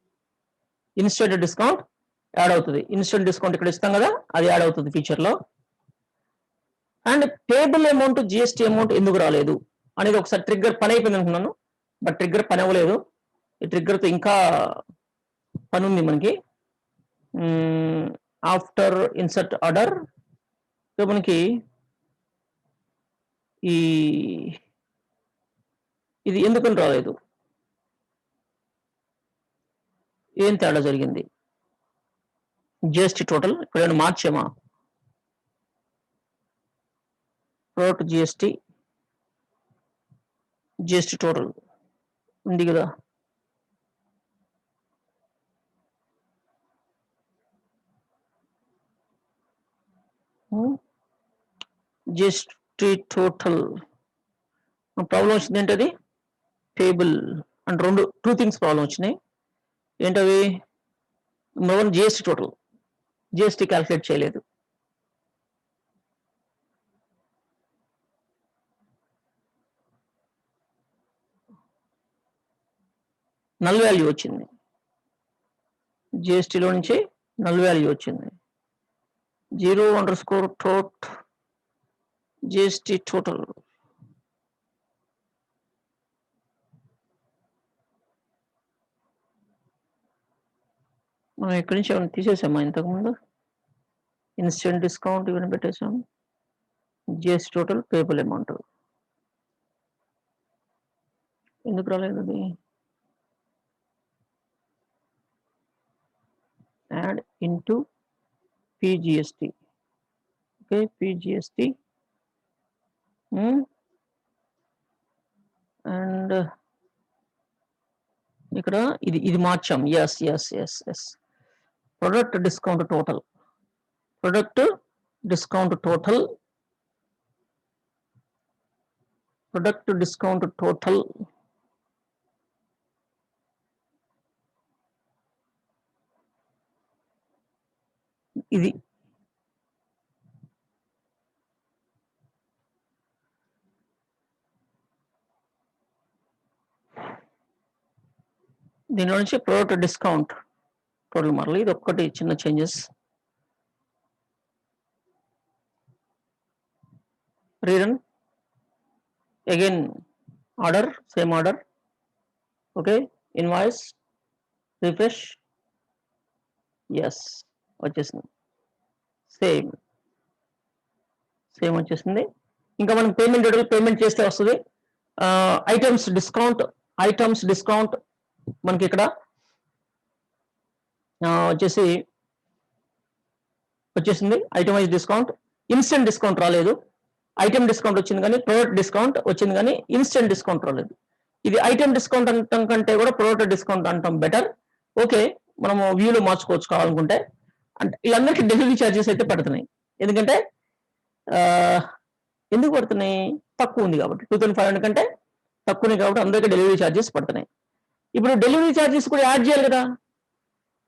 Speaker 1: ఇన్స్టెంట్ డిస్కౌంట్ ఇక్కడ ఇస్తాం కదా, అది యాడ్ అవుతుంది ఫ్యూచర్ లో. And payable amount, GST amount ఎందుకు రాలేదు అనేది ఒకసారి ట్రిగ్గర్ పని అయిపోయింది అనుకున్నాను, బట్ ట్రిగ్గర్ పని అవ్వలేదు. ఈ ట్రిగ్గర్తో ఇంకా పని ఉంది మనకి. ఆఫ్టర్ ఇన్సర్ట్ ఆర్డర్ మనకి ఇది ఎందుకని రాలేదు? ఏం తేడా జరిగింది? జిఎస్టీ టోటల్ ఇక్కడ మార్చేమా? ప్రోడక్ట్ జిఎస్టీ టోటల్ ఉంది కదా. జిఎస్టీ టోటల్ ప్రాబ్లం వచ్చింది ఏంటది? Table and two things problem వచ్చినాయి. ఏంటవి? Number 1 GST total, GST calculate చేయలేదు. నల్ వాల్యూ వచ్చింది, జిఎస్టీలో నుంచి నల్ వాల్యూ వచ్చింది. 0_tot GST total. మనం ఇక్కడి నుంచి ఏమైనా తీసేసామా ఇంతకుముందు? ఇన్స్టెంట్ డిస్కౌంట్ ఇవన్నీ పెట్టేసాం. GST total పేబుల్ అమౌంట్ ఎందుకు రాలేదు అది? Add into PGST. Okay, PGST and ఇక్కడ ఇది మార్చాం. ఎస్ ప్రొడక్ట్ డిస్కౌంట్ టోటల్ ఇది దీనిలో నుంచి ప్రొడక్ట్ డిస్కౌంట్ టోటల్ మరలి ఇది ఒక్కటి చిన్న changes. Rerun again order, same order. Okay, invoice refresh. Yes వచ్చేసింది, సేమ్ వచ్చేసింది. ఇంకా మనం పేమెంట్ చేస్తే వస్తుంది. ఐటమ్స్ డిస్కౌంట్ మనకి ఇక్కడ వచ్చేసింది. ఐటమైజ్ డిస్కౌంట్, ఇన్స్టెంట్ డిస్కౌంట్ రాలేదు. ఐటమ్ డిస్కౌంట్ వచ్చింది కానీ ప్రొడక్ట్ డిస్కౌంట్ వచ్చింది కానీ ఇన్స్టెంట్ డిస్కౌంట్ రాలేదు. ఇది ఐటమ్ డిస్కౌంట్ అంటాం కంటే కూడా ప్రొడక్ట్ డిస్కౌంట్ అంటాం బెటర్. ఓకే, మనము వ్యూలో మార్చుకోవచ్చు కావాలనుకుంటే. అంటే వీళ్ళందరికీ డెలివరీ ఛార్జెస్ అయితే పడుతున్నాయి. ఎందుకంటే ఎందుకు పడుతున్నాయి? తక్కువ ఉంది కాబట్టి, 2500 కంటే తక్కువనే కాబట్టి అందరికీ డెలివరీ ఛార్జెస్ పడుతున్నాయి. ఇప్పుడు డెలివరీ ఛార్జెస్ కూడా యాడ్ చేయాలి కదా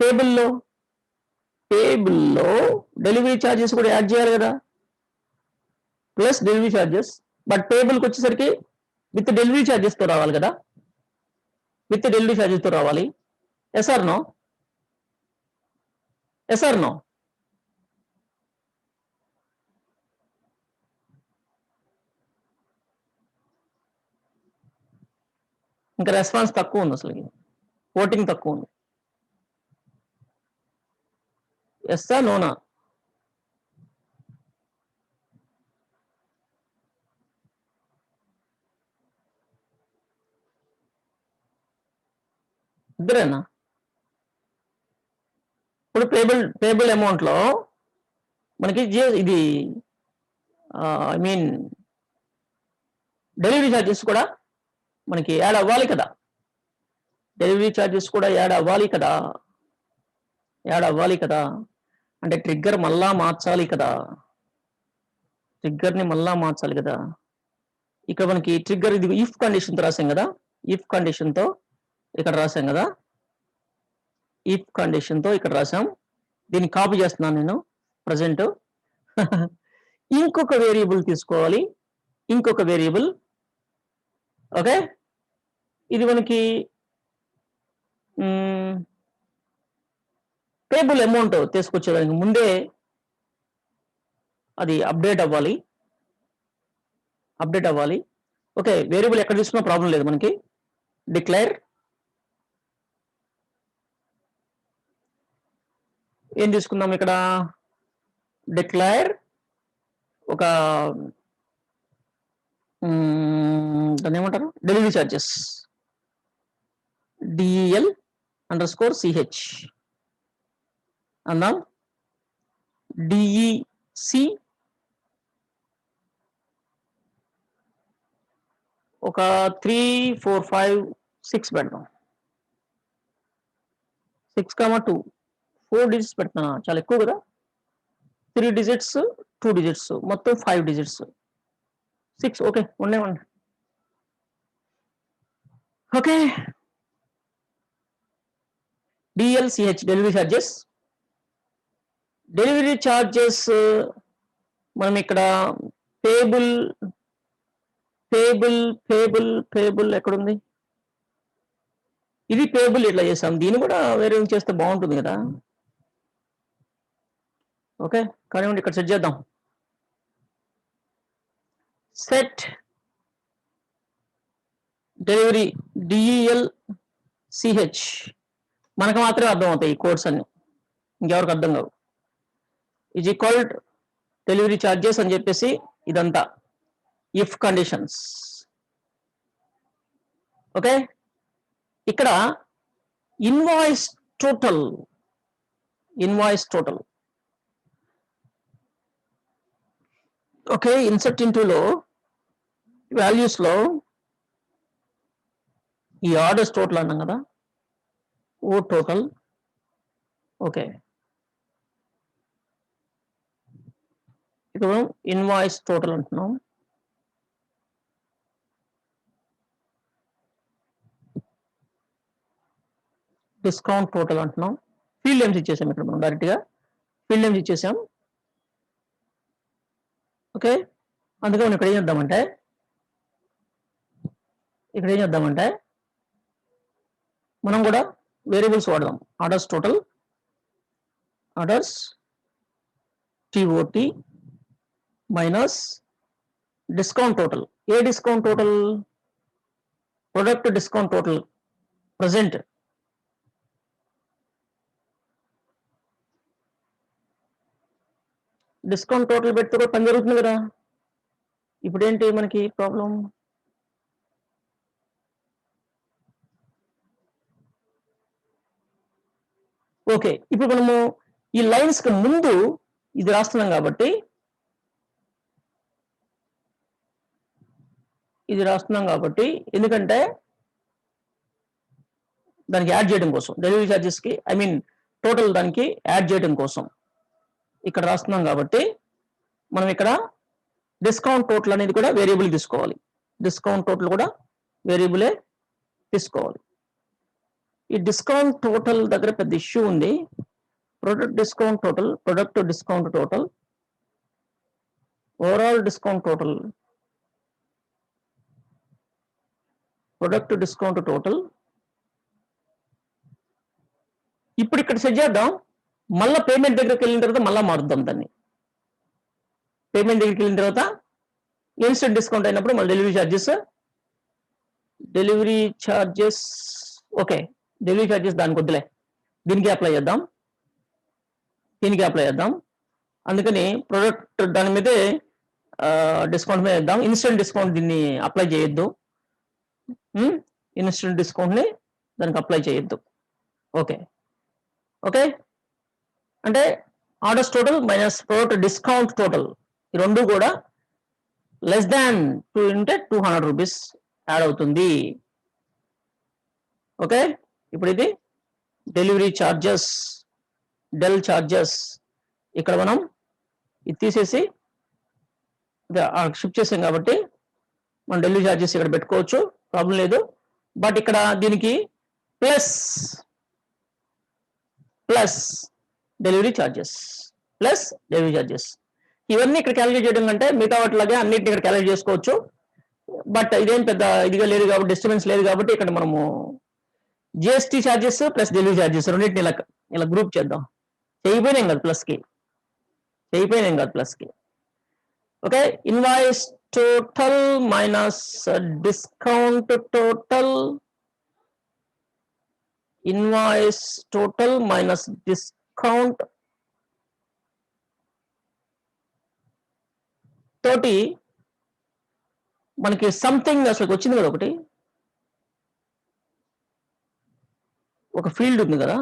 Speaker 1: టేబుల్లో డెలివరీ ఛార్జెస్ కూడా యాడ్ చేయాలి కదా, ప్లస్ డెలివరీ ఛార్జెస్. బట్ టేబుల్కి వచ్చేసరికి విత్ డెలివరీ ఛార్జెస్తో రావాలి కదా, రావాలి. Yes or no? ఇంకా రెస్పాన్స్ తక్కువ ఉంది, అసలు ఓటింగ్ తక్కువ ఉంది. ఎస్సా నోనా? ఇద్దరేనా? ఇప్పుడు పేబుల్ అమౌంట్ లో మనకి ఇది ఐ మీన్ డెలివరీ ఛార్జెస్ కూడా మనకి యాడ్ అవ్వాలి కదా, యాడ్ అవ్వాలి కదా. అంటే ట్రిగ్గర్ మళ్ళా మార్చాలి కదా, ఇక్కడ మనకి ట్రిగ్గర్ ఇది ఇఫ్ కండిషన్తో రాసాం కదా, ఇక్కడ రాసాం. దీన్ని కాపీ చేస్తున్నాను నేను ప్రజెంట్. ఇంకొక వేరియబుల్ తీసుకోవాలి, ఓకే. ఇది మనకి పేబుల్ అమౌంట్ తీసుకొచ్చేదానికి ముందే అది అప్డేట్ అవ్వాలి. ఓకే, వేరియబుల్ ఎక్కడ తీసుకున్నా ప్రాబ్లం లేదు మనకి. డిక్లేర్ ఏం తీసుకుందాం ఇక్కడ? డిక్లేర్ ఒక దాన్ని ఏమంటారు, డెలివరీ ఛార్జెస్, DEL_CH అందాం. DEC ఒక 3, 4, 5, 6 పెడతాం. 6, 2 4 డిజిట్స్ పెడుతున్నా, చాలా ఎక్కువ కదా. 3 డిజిట్స్ 2 డిజిట్స్ మొత్తం 5 డిజిట్స్ 6. ఓకే, ఉండేవండి. Okay, DLCH delivery charges. మనం ఇక్కడ పేబుల్ ఎక్కడుంది? ఇది పేబుల్ ఇట్లా చేసాం, దీన్ని కూడా వేరే చేస్తే బాగుంటుంది కదా. ఓకే, కానీ ఇక్కడ సెట్ చేద్దాం. సెట్ డెలివరీ DELCH మనకు మాత్రమే అర్థం అవుతాయి ఈ కోడ్స్ అన్ని, ఇంకెవరికి అర్థం కావు. ఈజ్ ఈక్వల్ డెలివరీ ఛార్జెస్ అని చెప్పేసి ఇదంతా ఇఫ్ కండిషన్స్. ఓకే, ఇక్కడ ఇన్వాయిస్ టోటల్ ఓకే, ఇన్సర్ట్ ఇంటూలో వాల్యూస్ లో ఈ ఆర్డర్స్ టోటల్ అన్నాం కదా, ఓ టోటల్. ఓకే, ఇక్కడ ఇన్వాయిస్ టోటల్ అంటున్నాం. డిస్కౌంట్ టోటల్ అంటున్నాం. ఫీల్డ్ నేమ్స్ ఇచ్చేసాం ఇక్కడ మనం డైరెక్ట్ గా ఫీల్డ్ నేమ్స్ ఇచ్చేసాం. ఓకే, అందుకే మనం ఇక్కడ ఏం చేద్దామంటే మనం కూడా వేరియబుల్స్ వాడదాం. Orders total, orders TOT minus discount total. ఏ discount total? Product discount total present. Discount total పెడితే కూడా పని జరుగుతుంది కదా. ఇప్పుడు ఏంటి మనకి ప్రాబ్లం? ఓకే, ఇప్పుడు మనము ఈ లైన్స్ కి ముందు ఇది రాస్తున్నాం కాబట్టి ఎందుకంటే దానికి యాడ్ చేయడం కోసం, డెలివరీ ఛార్జెస్ కి టోటల్ దానికి యాడ్ చేయడం కోసం ఇక్కడ రాస్తున్నాం కాబట్టి మనం ఇక్కడ డిస్కౌంట్ టోటల్ అనేది కూడా వేరియబుల్ తీసుకోవాలి. డిస్కౌంట్ టోటల్ కూడా వేరియబులే తీసుకోవాలి. ఈ డిస్కౌంట్ టోటల్ దగ్గర పెద్ద ఇష్యూ ఉంది. Product discount total, product discount total, overall discount total, product discount total. ఇప్పుడు ఇక్కడ సెట్ చేద్దాం. మళ్ళీ పేమెంట్ దగ్గరికి వెళ్ళిన తర్వాత మళ్ళీ మారుద్దాం దాన్ని. పేమెంట్ దగ్గరికి వెళ్ళిన తర్వాత ఇన్స్టెంట్ డిస్కౌంట్ అయినప్పుడు మళ్ళీ delivery charges okay, delivery charges దానికి వద్దులే, దీనికి అప్లై చేద్దాం. అందుకని ప్రొడక్ట్ దాని మీదే డిస్కౌంట్ మీద వేద్దాం. ఇన్స్టెంట్ డిస్కౌంట్ దీన్ని అప్లై చేయొద్దు. ఇన్స్టెంట్ డిస్కౌంట్ని దానికి అప్లై చేయొద్దు. ఓకే, అంటే orders total minus product discount total, ఈ రెండు కూడా లెస్ దాన్ 2 ఉంటే 200 రూపీస్ యాడ్ అవుతుంది. ఓకే, ఇప్పుడు ఇది డెలివరీ ఛార్జెస్, డెల్ ఛార్జెస్. ఇక్కడ మనం ఇది తీసేసి షిఫ్ట్ చేసాం కాబట్టి మనం డెలివరీ ఛార్జెస్ ఇక్కడ పెట్టుకోవచ్చు, ప్రాబ్లం లేదు. బట్ ఇక్కడ దీనికి ప్లస్ డెలివరీ ఛార్జెస్, ఇవన్నీ ఇక్కడ క్యాలిక్యులేట్ చేయడం కంటే మిగతా వాటిలాగే అన్నిటిని ఇక్కడ క్యాలిక్యులేట్ చేసుకోవచ్చు. బట్ ఇదేం పెద్ద ఇదిగా లేదు కాబట్టి, డిస్టర్బెన్స్ లేదు కాబట్టి ఇక్కడ మనము GST charges plus delivery charges రెండింటిని ఇలా గ్రూప్ చేద్దాం. చేయిపోయినాం కదా ప్లస్కి. Okay, invoice total minus discount total, invoice total minus discount తోటి మనకి సంథింగ్ అసలు వచ్చింది కదా, ఒక ఫీల్డ్ ఉంది కదా.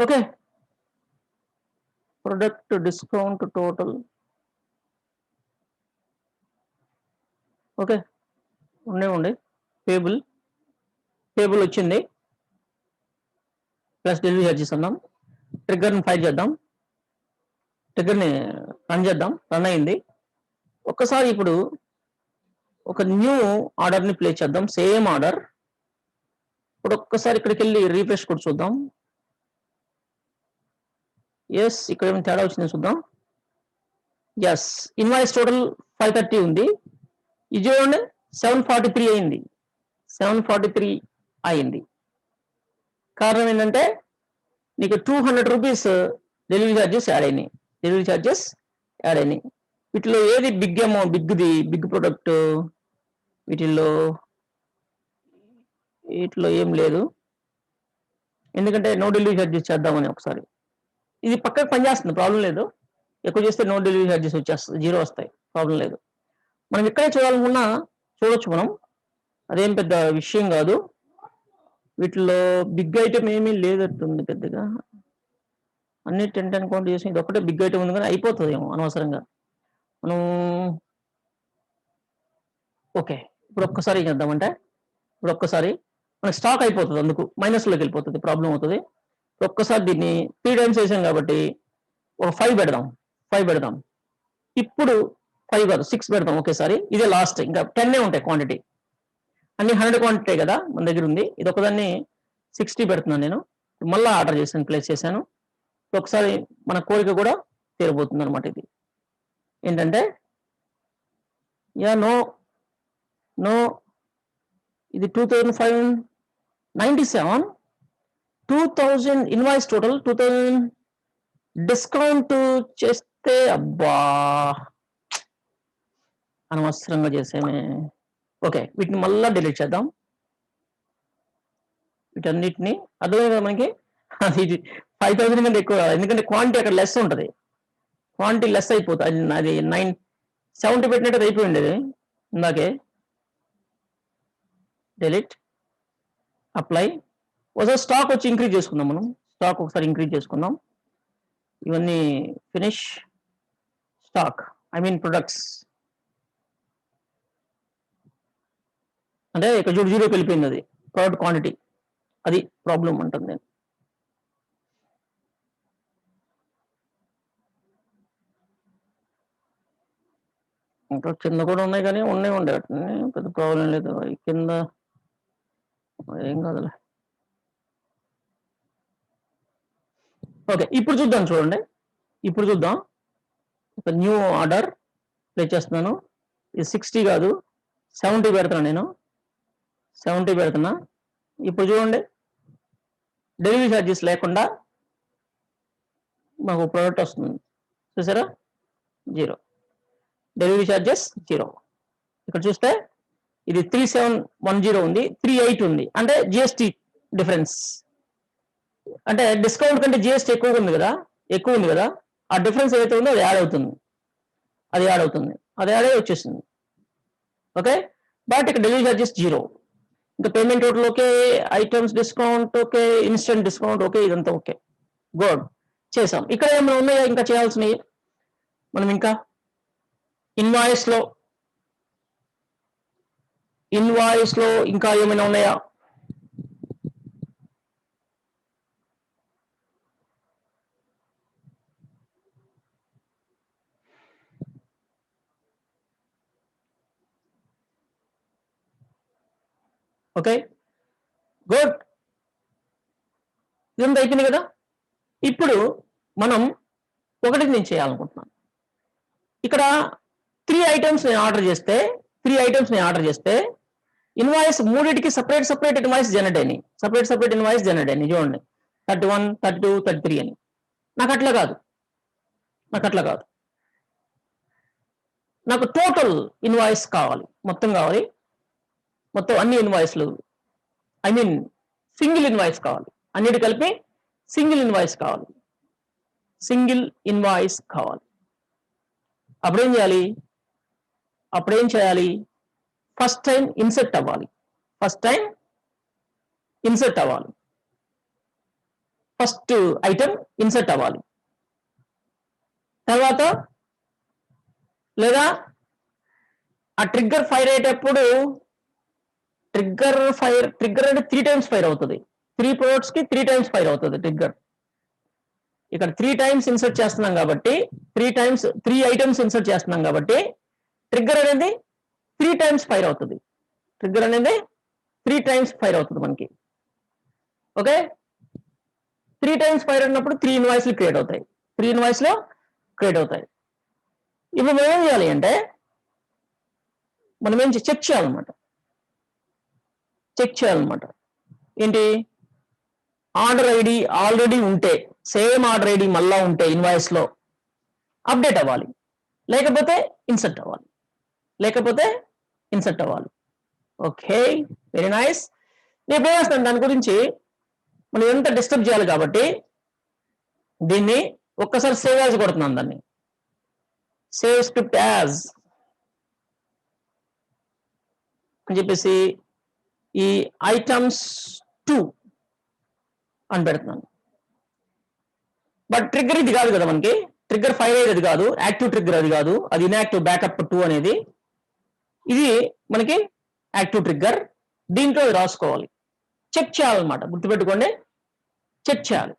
Speaker 1: Okay, product discount total. Okay, ఉండే టేబుల్ వచ్చింది ప్లస్ డెలివరీ ఛార్జెస్ అన్నాం. ట్రిగ్గర్ని ఫైర్ చేద్దాం, ట్రిగ్గర్ని రన్ అయింది. ఒక్కసారి ఇప్పుడు ఒక న్యూ ఆర్డర్ని ప్లే చేద్దాం, సేమ్ ఆర్డర్. ఇప్పుడు ఒక్కసారి ఇక్కడికి వెళ్ళి రీఫ్రెష్ కూడా చూద్దాం. ఎస్, ఇక్కడ ఏమైనా తేడా వచ్చిందని చూద్దాం. ఎస్, ఇన్వాయిస్ టోటల్ 530 ఉంది. ఇది చూడండి 743 అయింది. కారణం ఏంటంటే నీకు 200 రూపీస్ డెలివరీ ఛార్జెస్ యాడ్ అయినాయి. డెలివరీ ఛార్జెస్ యాడ్ అయినాయి. వీటిలో ఏది బిగ్ ప్రొడక్ట్? వీటిల్లో ఏం లేదు, ఎందుకంటే నో డెలివరీ ఛార్జెస్ చేద్దామని ఒకసారి. ఇది పక్కకు పనిచేస్తుంది, ప్రాబ్లం లేదు. ఎక్కువ చేస్తే నో డెలివరీ ఛార్జెస్ వచ్చేస్తుంది, 0 వస్తాయి, ప్రాబ్లం లేదు. మనం ఇక్కడే చూడాలనుకున్నా చూడొచ్చు మనం, అదేం పెద్ద విషయం కాదు. వీటిలో బిగ్ ఐటమ్ ఏమీ లేదట్టుంది పెద్దగా, అన్ని 10 కౌంట్ చేసి ఇది ఒకటే బిగ్ ఐటమ్ ఉంది కానీ అయిపోతుంది ఏమో అనవసరంగా మనం. ఓకే, ఇప్పుడు ఒక్కసారి ఏం చేద్దామంటే, ఇప్పుడు ఒక్కసారి మనకి స్టాక్ అయిపోతుంది, అందుకు మైనస్లోకి వెళ్ళిపోతుంది, ప్రాబ్లం అవుతుంది. ఒక్కసారి దీన్ని 3 టైమ్స్ వేసాం కాబట్టి ఒక 5 పెడదాం. ఇప్పుడు 5 కాదు 6 పెడదాం ఒకేసారి. ఇదే లాస్ట్, ఇంకా 10 ఉంటాయి క్వాంటిటీ, అన్ని 100 క్వాంటిటీ కదా మన దగ్గర ఉంది. ఇది ఒకదాన్ని 60 పెడుతున్నాను నేను, మళ్ళీ ఆర్డర్ చేశాను, ప్లేస్ చేశాను. ఒకసారి మన కోరిక కూడా తీరబోతుంది అనమాట. ఇది ఏంటంటే నో ఇది 2597, 2000 ఇన్వాయిస్ టోటల్, 2000 డిస్కౌంట్ చేస్తే అబ్బా అనవసరంగా చేసేమే. ఓకే, వీటిని మళ్ళీ డిలీట్ చేద్దాం. వీటన్నిటిని అర్థమైంది కదా మనకి. అది 5000 కంటే ఎక్కువ, ఎందుకంటే క్వాంటిటీ అక్కడ లెస్ ఉంటుంది, క్వాంటిటీ లెస్ అయిపోతుంది. అది 970 పెట్టినట్టు అయిపోయింది అది ఇందాకే. Delete, apply. ఒకసారి స్టాక్ వచ్చి ఇంక్రీజ్ చేసుకుందాం, మనం స్టాక్ ఒకసారి ఇంక్రీజ్ చేసుకుందాం. ఇవన్నీ ఫినిష్ స్టాక్, ప్రొడక్ట్స్, అంటే ఇక్కడ 0 వెళ్ళిపోయింది, అది ప్రోడక్ట్ క్వాంటిటీ, అది ప్రాబ్లం ఉంటుంది. ఇంకా కింద కూడా ఉన్నాయి కానీ ఉండే పెద్ద ప్రాబ్లం లేదు. కింద ఏం కాదులే. ఓకే, ఇప్పుడు చూద్దాం, చూడండి ఇప్పుడు చూద్దాం. ఒక న్యూ ఆర్డర్ ప్లే చేస్తున్నాను. ఇది 60 కాదు 70 పెడుతున్నా, నేను 70 పెడుతున్నా. ఇప్పుడు చూడండి, డెలివరీ ఛార్జెస్ లేకుండా మాకు ప్రోడక్ట్ వస్తుంది, చూసారా? 0, డెలివరీ ఛార్జెస్ 0. ఇక్కడ చూస్తే ఇది 3710 ఉంది, 38 ఉంది, అంటే జిఎస్టీ డిఫరెన్స్, అంటే డిస్కౌంట్ కంటే జిఎస్టీ ఎక్కువ ఉంది కదా, ఆ డిఫరెన్స్ ఏదైతే ఉందో అది యాడ్ అవుతుంది, అది యాడ్ అయ్యి వచ్చేసింది. ఓకే, బట్ ఇక్కడ డెలివరీ ఛార్జెస్ 0. ఇంకా payment total okay, items discount okay, instant discount okay, ఇదంతా ఓకే, గుడ్ చేసాం. ఇక్కడ ఏమైనా ఉన్నాయా ఇంకా చేయాల్సినవి? మనం ఇంకా ఇన్వాయిస్ లో ఇంకా ఏమైనా ఉన్నాయా? ఓకే, గుడ్, ఇదంతా అయిపోయింది కదా. ఇప్పుడు మనం ఒకటి నేను చేయాలనుకుంటున్నాను. ఇక్కడ 3 ఐటమ్స్ నేను ఆర్డర్ చేస్తే ఇన్వాయిస్ మూడింటికి సపరేట్ ఇన్వాయిస్ జనరేట్ అయినాయి, సపరేట్ ఇన్వాయిస్ జనరేట్ అయినాయి. చూడండి 31, 32, 33 అని. నాకు అట్లా కాదు, నాకు టోటల్ ఇన్వాయిస్ కావాలి, మొత్తం అన్ని ఇన్వాయిస్లు, సింగిల్ ఇన్వాయిస్ కావాలి, అన్నిటి కలిపి సింగిల్ ఇన్వాయిస్ కావాలి. అప్పుడేం చేయాలి? ఫస్ట్ టైం ఇన్సెట్ అవ్వాలి, ఫస్ట్ ఐటమ్ ఇన్సెట్ అవ్వాలి. తర్వాత లేదా ఆ ట్రిగ్గర్ ఫైర్ అయ్యేటప్పుడు, ట్రిగ్గర్ అంటే 3 టైమ్స్ ఫైర్ అవుతుంది, 3 ప్రోడక్ట్స్ కి 3 టైమ్స్ ఫైర్ అవుతుంది ట్రిగ్గర్. ఇక్కడ 3 టైమ్స్ ఇన్సర్ట్ చేస్తున్నాం కాబట్టి, 3 ఐటమ్స్ ఇన్సర్ట్ చేస్తున్నాం కాబట్టి ట్రిగ్గర్ అనేది 3 టైమ్స్ ఫైర్ అవుతుంది, మనకి. ఓకే, 3 టైమ్స్ ఫైర్ అయినప్పుడు 3 ఇన్వాయిస్లు క్రియేట్ అవుతాయి, ఇప్పుడు మనం ఏం చేయాలి అంటే, చెక్ చేయాలన్నమాట. ఏంటి ఆర్డర్ ఐడి ఆల్రెడీ ఉంటే, సేమ్ ఆర్డర్ ఐడి మళ్ళా ఉంటే ఇన్వాయిస్ లో అప్డేట్ అవ్వాలి, లేకపోతే ఇన్సర్ట్ అవ్వాలి, ఓకే, వెరీ నైస్. నేను ప్రవేశిస్తాను దాని గురించి, మనం ఎంత డిస్టర్బ్ చేయాలి కాబట్టి దీన్ని ఒక్కసారి సేవ్ యాజ్ కొడుతున్నాను, దాన్ని సేవ్ స్క్రిప్ట్ యాజ్ అని చెప్పేసి ఈ ఐటమ్స్ 2 అని పెడుతున్నాను. బట్ ట్రిగ్గర్ ఇది కాదు కదా, మనకి ట్రిగ్గర్ 5 అది కాదు, యాక్టివ్ ట్రిగ్గర్ అది కాదు, అది ఇన్యాక్టివ్ బ్యాకప్ 2 అనేది. ఇది మనకి యాక్టివ్ ట్రిగ్గర్, దీంట్లో రాసుకోవాలి, చెక్ చేయాలన్నమాట, గుర్తుపెట్టుకోండి, చెక్ చేయాలి.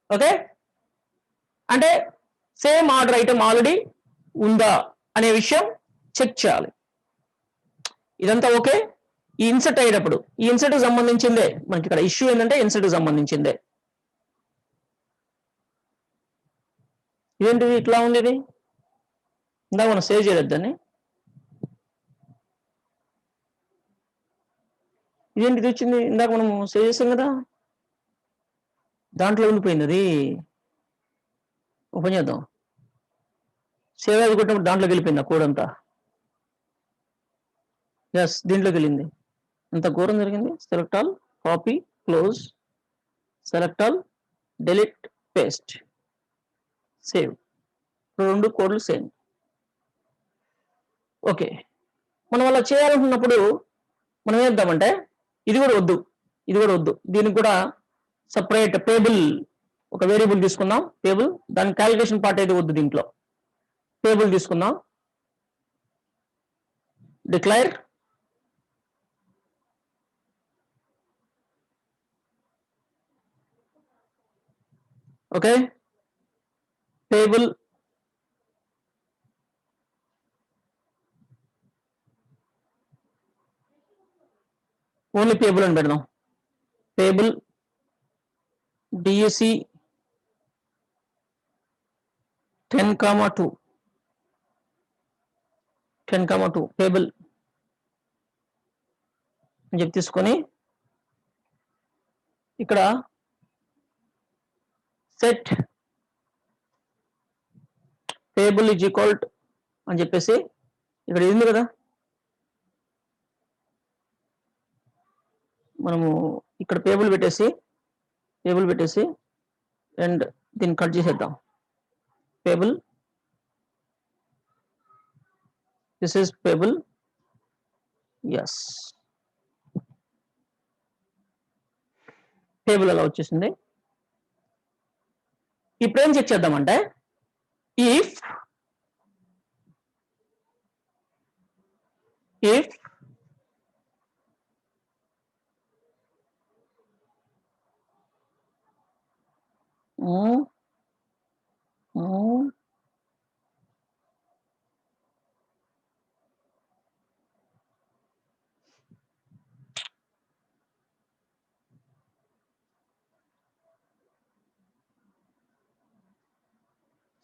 Speaker 1: ఓకే, అంటే సేమ్ ఆర్డర్ ఐటమ్ ఆల్రెడీ ఉందా అనే విషయం చెక్ చేయాలి. ఇదంతా ఓకే. ఈ ఇన్సర్ట్ అయ్యేటప్పుడు ఈ ఇన్సర్ట్ సంబంధించిందే మనకి, ఇక్కడ ఇష్యూ ఏంటంటే ఇన్సర్ట్ సంబంధించిందే. ఇదేంటిది ఇట్లా ఉంది, ఇది ఇందాక మనం సేవ్ చేయలేదు దాన్ని, ఇదేంటిది వచ్చింది, ఇందాక మనం సేవ్ చేసాం కదా, దాంట్లో ఉండిపోయింది అది. ఓపెన్ చేద్దాం, సేవ్ అది కొట్టినప్పుడు దాంట్లోకి వెళ్ళిపోయింది ఆ కోడ్ అంతా. ఎస్, దీంట్లోకి వెళ్ళింది, ఎంత ఘోరం జరిగింది. Select all, copy, close, select all, delete, paste, save, 2 కోడ్లు సేమ్. ఓకే, మనం అలా చేయాలనుకున్నప్పుడు మనం ఏం చేద్దామంటే, ఇది కూడా వద్దు, దీనికి కూడా సపరేట్ టేబుల్, ఒక వేరియబుల్ తీసుకుందాం, టేబుల్, దాని క్యాలిక్యులేషన్ పార్ట్ అయితే వద్దు, దీంట్లో టేబుల్ తీసుకుందాం, declare okay, table only table అని పెడదాం, టేబుల్ DAC 10,2 టేబుల్ అని చెప్పి తీసుకొని ఇక్కడ సెట్ టేబుల్ ఈజ్ ఈక్వల్ అని చెప్పేసి ఇక్కడ ఉంది కదా, మనము ఇక్కడ టేబుల్ పెట్టేసి అండ్ దీన్ని కట్ చేసేద్దాం, table, this is table, yes, table అలా వచ్చేసింది. ఇప్పుడు ఏం చెక్ చేద్దామంటే, if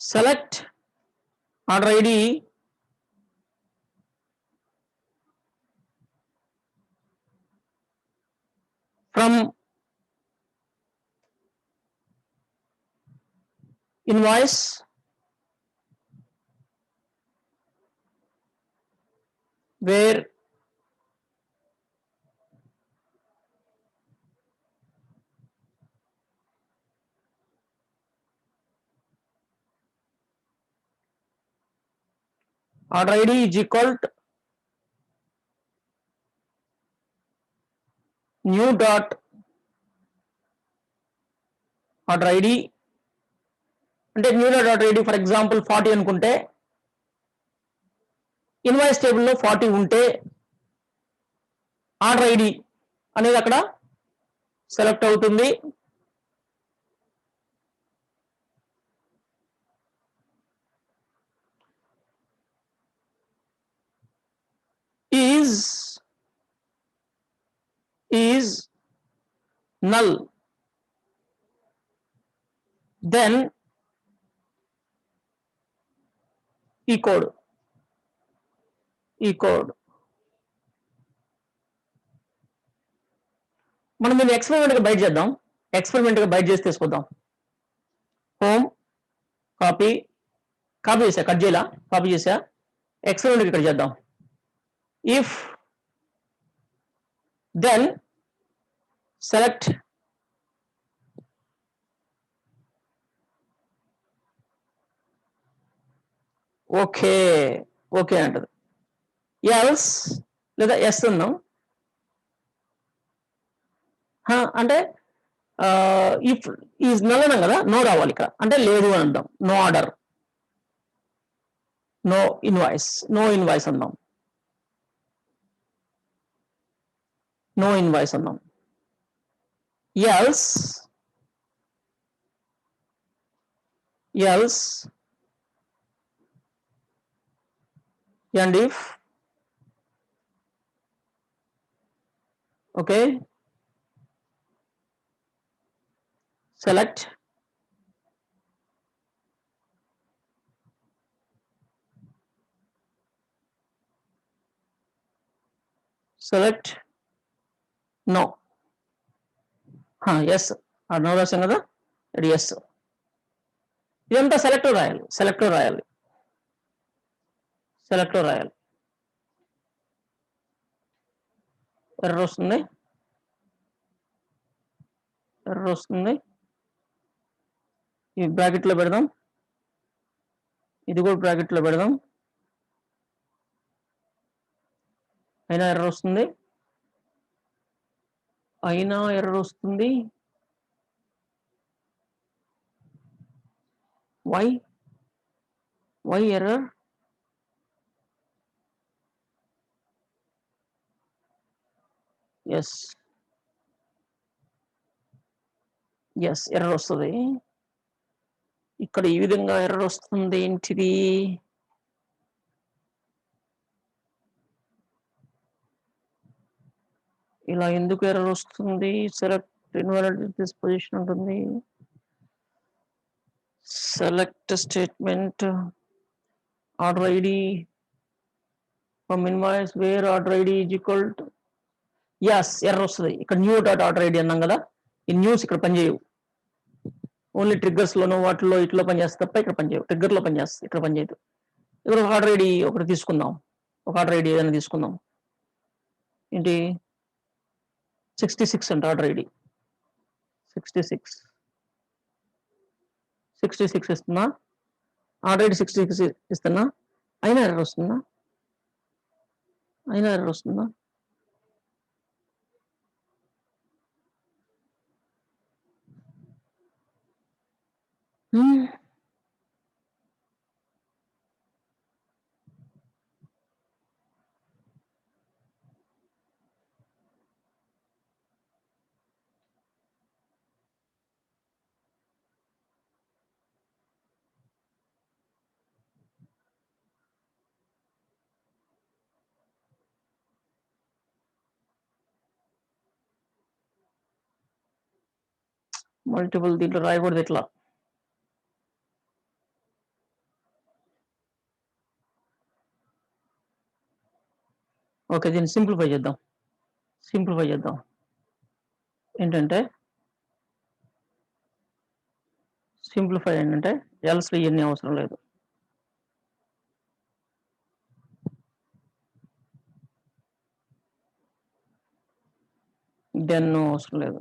Speaker 1: select order ID from invoice where order ID is equal to new dot order ID అంటే new dot order ID for example 40 అనుకుంటే, invoice టేబుల్లో 40 ఉంటే ఆర్డర్ ఐడి అనేది అక్కడ సెలెక్ట్ అవుతుంది. ఈజ్ null, then ఈ కోడ్ మనం దీన్ని ఎక్స్పెరిమెంట్ గా బయట చేద్దాం. ఎక్స్పెరిమెంట్ గా బయట చేసి తీసుకొద్దాం. హోమ్ కాపీ చేసా, కట్ చేయాల, కాపీ చేసా. ఎక్స్పెరిమెంట్ ఇక్కడ చేద్దాం. ఇఫ్ దెన్ సెలెక్ట్ ఓకే అంటది. ఎల్స్ లేదా ఎస్ ఉందాం. అంటే ఇఫ్ ఈజ్ నల్ అన్నాం కదా, నో రావాలి ఇక్కడ. అంటే లేదు అని అందాం. నో ఆర్డర్, నో ఇన్వాయిస్ అందాం. నో ఇన్వాయిస్ అందాం. Else and if okay, select no. yes no రాసాం కదా, yes. ఇదంతా సెలెక్ట్ రాయాలి. ఎర్రర్ వస్తుంది. ఈ బ్రాకెట్ లో పెడదాం, ఇది కూడా బ్రాకెట్ లో పెడదాం. అయినా ఎర్రర్ వస్తుంది. why error? yes ఎర్రర్ వస్తుంది. ఇక్కడ ఈ విధంగా ఎర్రర్ వస్తుంది. ఏంటిది? ఇలా ఎందుకు ఎర్రర్ వస్తుంది? సెలెక్ట్ ఇన్వాలిడ్ దిస్ పొజిషన్ ఉంటుంది. Select statement order ID from invoice where order ID is equal to error వస్తుంది. ఇక్కడ న్యూ డాట్ ఆర్డర్ ఐడి అన్నాం కదా, ఈ న్యూస్ ఇక్కడ పనిచేయవు. ఓన్లీ ట్రిగ్గర్స్ లోనో వాటిలో ఇట్లా పనిచేస్తే తప్ప ఇక్కడ పనిచేయవు. ట్రిగ్గర్ లో పనిచేస్తుంది, ఇక్కడ పనిచేయదు. ఇక్కడ ఒక ఆర్డర్ ఐడి ఒకటి తీసుకుందాం. ఒక ఆర్డర్ ఐడి ఏదైనా తీసుకుందాం. ఏంటి? 66 అంటే ఆర్డర్ ఐడి 66 ఇస్తున్నా. ఆర్డర్ ఐడి 66 ఇస్తున్నా. అయినా ఎర్రర్ వస్తుందా? మల్టిపుల్ దీంట్లో రాయకూడదు ఇట్లా. ఓకే, దీన్ని సింప్లిఫై చేద్దాం. ఏంటంటే ఎల్స్ ఇవన్నీ అవసరం లేదు. దెన్ అవసరం లేదు.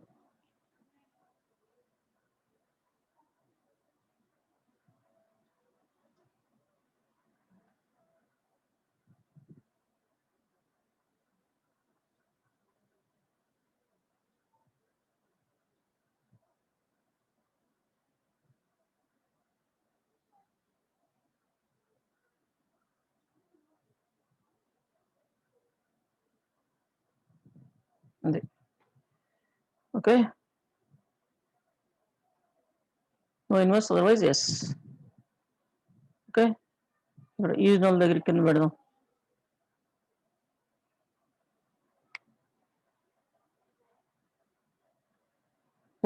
Speaker 1: అంతే. Okay, no inverse otherwise yes. Okay, ఇక్కడ ఈజ్ నల్ దగ్గరికి కింద పెడదాం.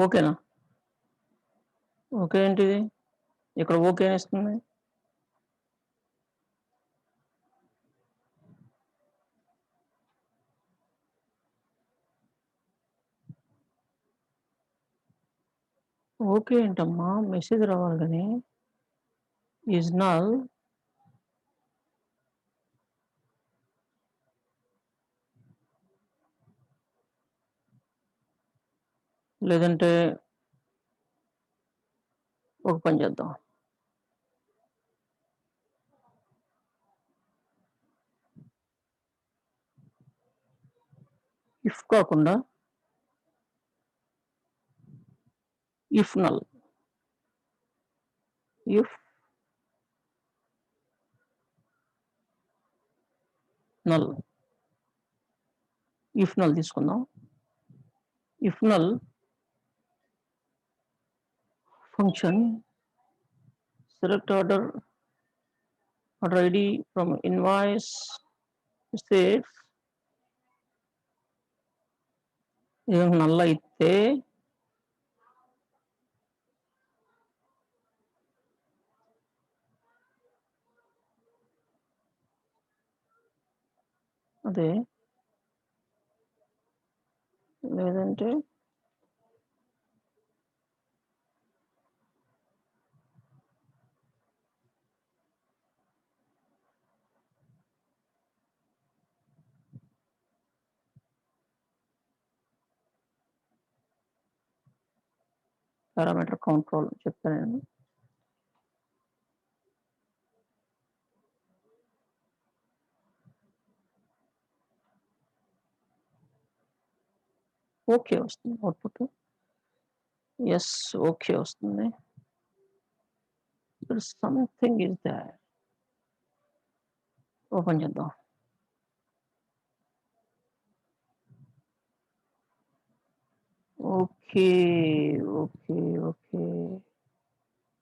Speaker 1: ఓకేనా? ఓకే ఏంటిది? ఇక్కడ ఓకే అని ఇస్తుంది. ఓకే ఏంటమ్మా మెసేజ్ రావాలి కానీ ఈజ్ నల్ లేదంటే ఒక పని చేద్దాం. ఇఫ్ కాకుండా if null if null if null తీసుకుందాం. If null function select order ID from invoice says ఇది నల్ అయితే అదే లేదంటే పారామీటర్ కంట్రోల్ చెప్తాను నేను. ఓకే వస్తుంది అవుట్పుట్. ఎస్ ఓకే వస్తుంది. Something is there. ఓపెన్ చేద్దాం. ఓకే ఓకే ఓకే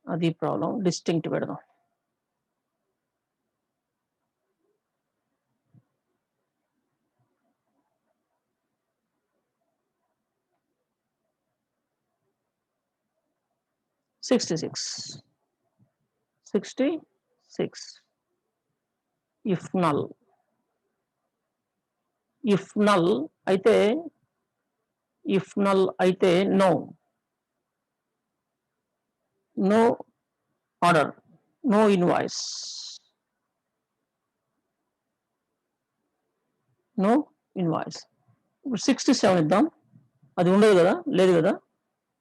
Speaker 1: అది ప్రాబ్లం. డిస్టింక్ట్ పెడదాం. $66 ఇఫ్ నల్ అయితే నో ఆర్డర్ నో ఇన్వాయిస్ ఇప్పుడు 67 ఇద్దాం. అది ఉండదు కదా, లేదు కదా,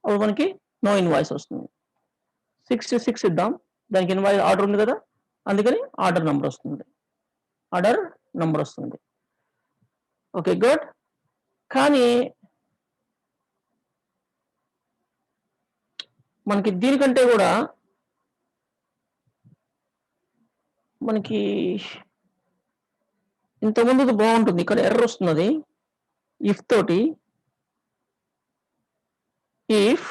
Speaker 1: అప్పుడు మనకి నో ఇన్వాయిస్ వస్తుంది. 66 ఇద్దాం, దానికి ఇన్వాయిస్ ఆర్డర్ ఉంది కదా, అందుకని ఆర్డర్ నంబర్ వస్తుంది. Okay good. కానీ మనకి దీనికంటే కూడా మనకి ఇంతకుముందు బాగుంటుంది. ఇక్కడ ఎర్రర్ వస్తున్నది. ఇఫ్ తోటి if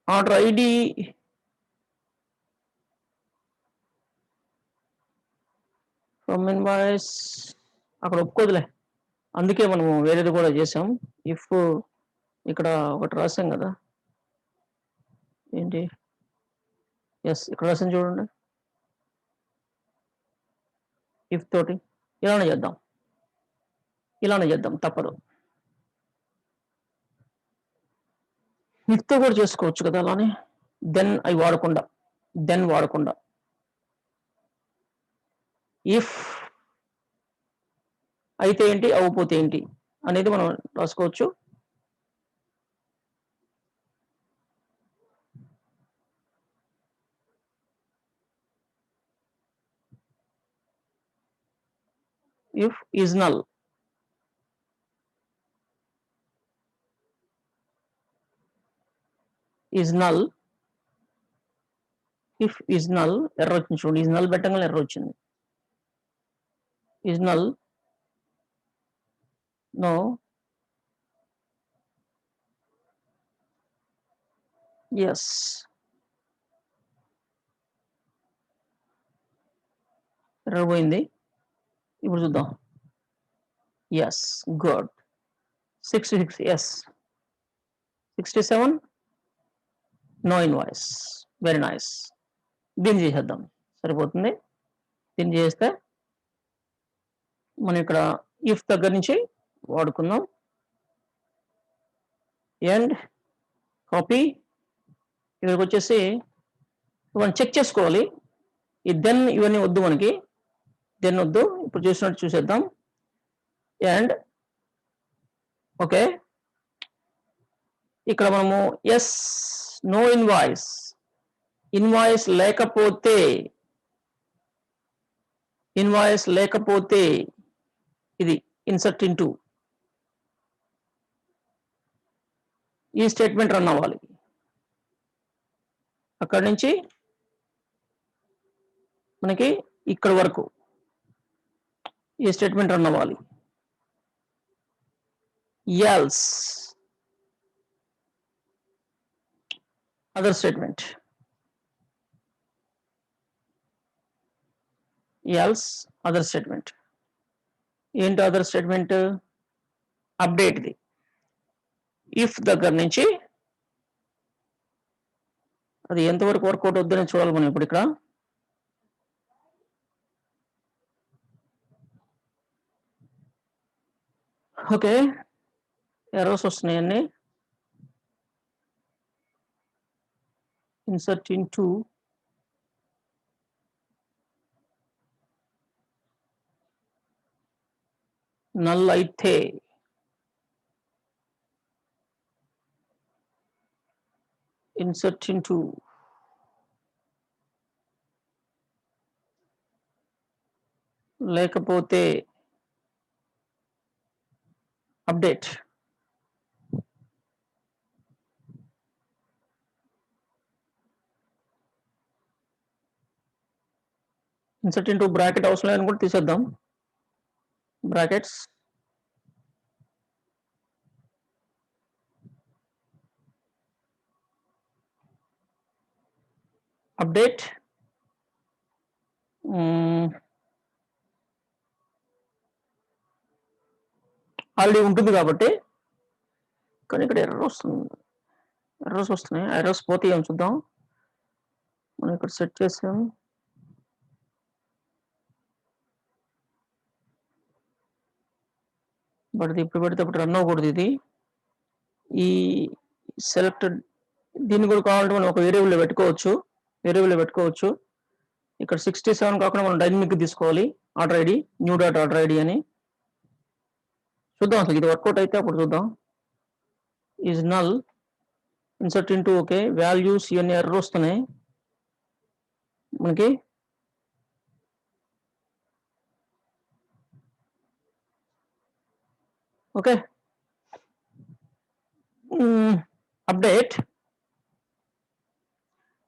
Speaker 1: order ID from invoice అక్కడ ఒప్పుకోదులే, అందుకే మనం వేరేది కూడా చేసాం. ఇఫ్ ఇక్కడ ఒకటి రాసాం కదా, ఏంటి, ఎస్ ఇక్కడ రాసాం చూడండి. ఇఫ్ తోటి ఇలానే చేద్దాం, తప్పదు. ఇఫ్తో కూడా చేసుకోవచ్చు కదా అలానే. దెన్ వాడకుండా ఇఫ్ అయితే ఏంటి, అవ్వకపోతే ఏంటి అనేది మనం రాసుకోవచ్చు. If is null if is null ఎర్ర వచ్చింది చూడండి. ఈజ్ నల్ పెట్టగానే ఎర్ర వచ్చింది. ఈజ్ నల్ నో ఎస్ ఎర్ర పోయింది. ఇప్పుడు చూద్దాం. Yes good. 66 yes. 67 no invoice. Very nice. దీన్ని చేసేద్దాం, సరిపోతుంది. దీన్ని చేస్తే మనం ఇక్కడ ఇఫ్ దగ్గర నుంచి వాడుకుందాం. అండ్ కాపీ ఇక్కడికి వచ్చేసి మనం చెక్ చేసుకోవాలి. ఈ దెన్ ఇవన్నీ వద్దు మనకి, దెన్ వద్దు. ఇప్పుడు చూసినట్టు చూసేద్దాం. అండ్ ఓకే, ఇక్కడ మనము ఎస్ నో ఇన్వాయిస్, ఇన్వాయిస్ లేకపోతే ఇది ఇన్సర్ట్ ఇంటూ ఈ స్టేట్మెంట్ రన్ అవ్వాలి. అక్కడి నుంచి మనకి ఇక్కడ వరకు ఈ స్టేట్మెంట్ రన్ అవ్వాలి. Else other statement, else other statement. ఏంటి అదర్ స్టేట్మెంట్? అప్డేట్ది. ఇఫ్ దగ్గర నుంచి అది ఎంతవరకు వర్కౌట్ అవుతుందని చూడాలి మనం ఇప్పుడు. ఇక్కడ ఓకే, ఎర్రర్స్ వస్తున్నాయన్నీ. ఇన్సర్ట్ ఇంటూ నల్ అయితే ఇన్సర్ట్ ఇంటూ లేకపోతే అప్డేట్. ఇన్సర్ట్ ఇంటూ బ్రాకెట్ అవసరం లేదని కూడా తీసేద్దాం. Brackets update. ఆల్రెడీ ఉంటుంది కాబట్టి, కానీ ఇక్కడ ఎర్రర్స్ వస్తున్నాయి. ఎర్రర్స్ పోతే ఏం చూద్దాం. మనం ఇక్కడ సెట్ చేసాం. బట్ ఇది ఇప్పుడు పెడితే అప్పుడు రన్ అవ్వకూడదు. ఇది ఈ సెలెక్టెడ్ దీన్ని కూడా కావాలంటే మనం ఒక వేరియబుల్ పెట్టుకోవచ్చు. ఇక్కడ 67 కాకుండా మనం డైనమిక్ తీసుకోవాలి. Order ID new dot order ID అని చూద్దాం. అసలు ఇది వర్కౌట్ అయితే అప్పుడు చూద్దాం. Is null insert into okay, values ఇవన్నీ ఎర్రర్ వస్తున్నాయి మనకి. Okay, update.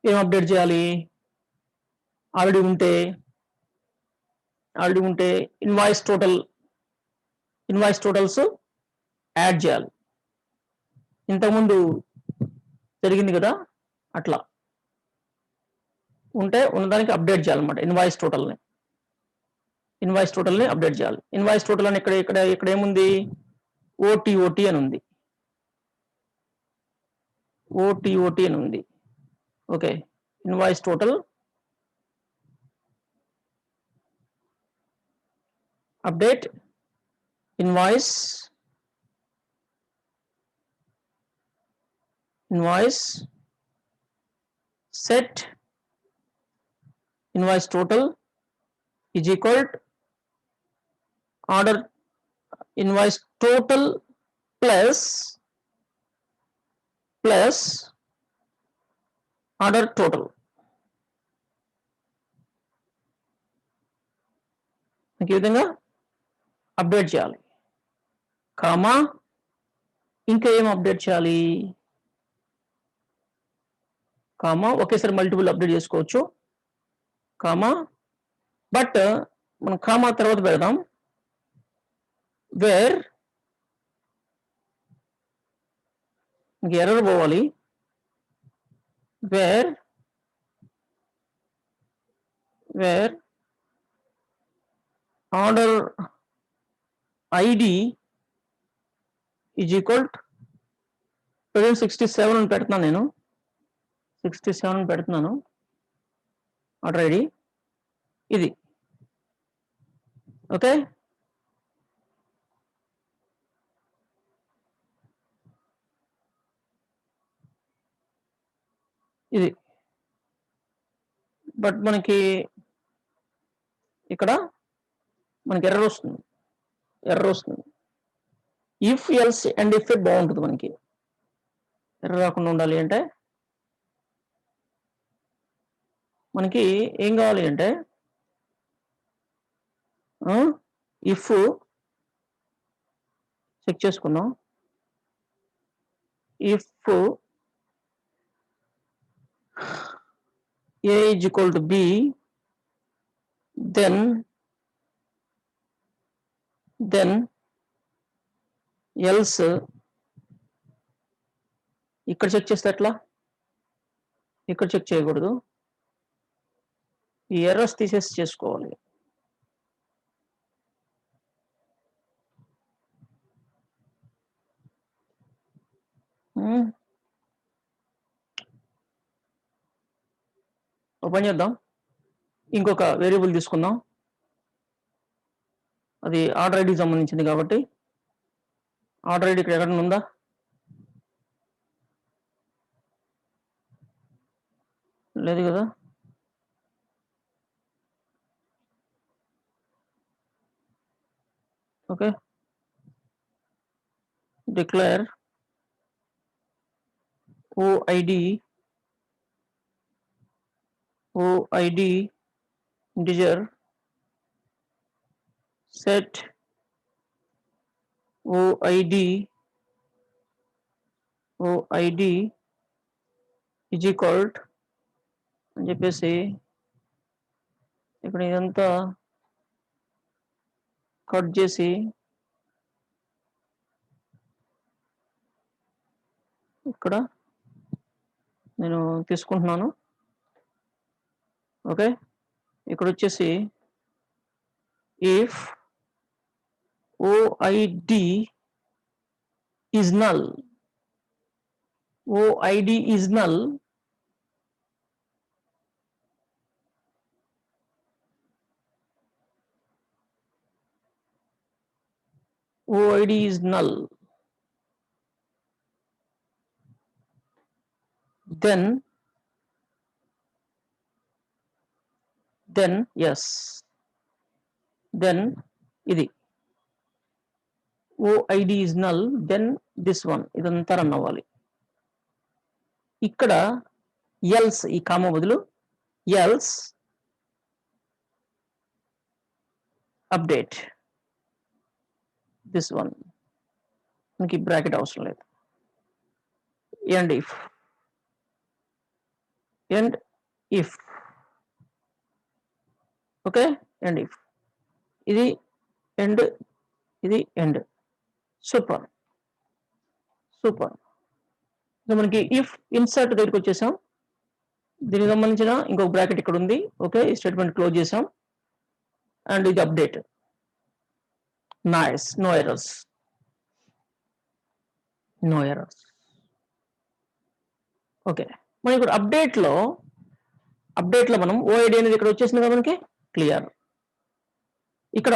Speaker 1: ఏం అప్డేట్ చేయాలి? ఆల్రెడీ ఉంటే ఇన్వాయిస్ టోటల్స్ యాడ్ చేయాలి. ఇంతకుముందు జరిగింది కదా, అట్లా ఉంటే ఉన్నదానికి అప్డేట్ చేయాలన్నమాట. ఇన్వాయిస్ టోటల్ని అప్డేట్ చేయాలి. ఇన్వాయిస్ టోటల్ అని ఇక్కడ ఏముంది? ఓటీ అని ఉంది. ఓటీ అని ఉంది. Okay, invoice total update invoice set invoice total is equal to order invoice total plus order total. ఈ విధంగా అప్డేట్ చేయాలి. కామా ఇంకా ఏం అప్డేట్ చేయాలి? కామా ఒకేసారి మల్టిపుల్ అప్డేట్ చేసుకోవచ్చు. కామా బట్ మనం కామా తర్వాత పెడదాం. వేర్ ఇంక ఎర్రర్ పోవాలి. Where order ID is equal to 67 అని పెడుతున్నాను నేను. 67 పెడుతున్నాను ఆర్డర్ ఐడి ఇది. ఓకే, బట్ మనకి ఇక్కడ మనకి ఎర్రర్ వస్తుంది. ఇఫ్ ఎల్స్ అండ్ ఇఫ్ బాగుంటుంది. మనకి ఎర్రర్ రాకుండా ఉండాలి అంటే మనకి ఏం కావాలి అంటే ఇఫ్ చెక్ చేసుకుందాం. If A is equal to B, then else ఇక్కడ చెక్ చేస్తే ఎట్లా? ఇక్కడ చెక్ చేయకూడదు. ఈ ఎర్రర్స్ తీసేసి చేసుకోవాలి. ఓపెన్ చేద్దాం. ఇంకొక వేరియబుల్ తీసుకుందాం. అది ఆర్డర్ ఐడికి సంబంధించింది కాబట్టి ఆర్డర్ ఐడి ఇక్కడ ఎక్కడ ఉందా? లేదు కదా. Okay, declare OID integer, set OID is equal to అని చెప్పేసి ఇక్కడ ఇదంతా కట్ చేసి ఇక్కడ నేను తీసుకుంటున్నాను. ఓకే, ఇక్కడ వచ్చేసి if OID is null, OID is null, OID is null, then yes, then ఇది OID is null, then this one ఇదంతా రన్ అవ్వాలి. ఇక్కడ ఎల్స్ ఈ కామా బదులు ఎల్స్ అప్డేట్ దిస్ వన్, మనకి బ్రాకెట్ అవసరం లేదు. And if okay, and if ఇది ఎండ్, ఇది ఎండ్. సూపర్. మనకి ఇఫ్ ఇన్సర్ట్ దగ్గరికి వచ్చేసాం. దీనికి సంబంధించిన ఇంకొక బ్రాకెట్ ఇక్కడ ఉంది. ఓకే, ఈ స్టేట్మెంట్ క్లోజ్ చేసాం. అండ్ ఇది update. Nice, no errors. Okay, మనం ఇప్పుడు అప్డేట్ లో మనం ఓఐడి అనేది ఇక్కడ వచ్చేసింది కదా మనకి. క్లియర్. ఇక్కడ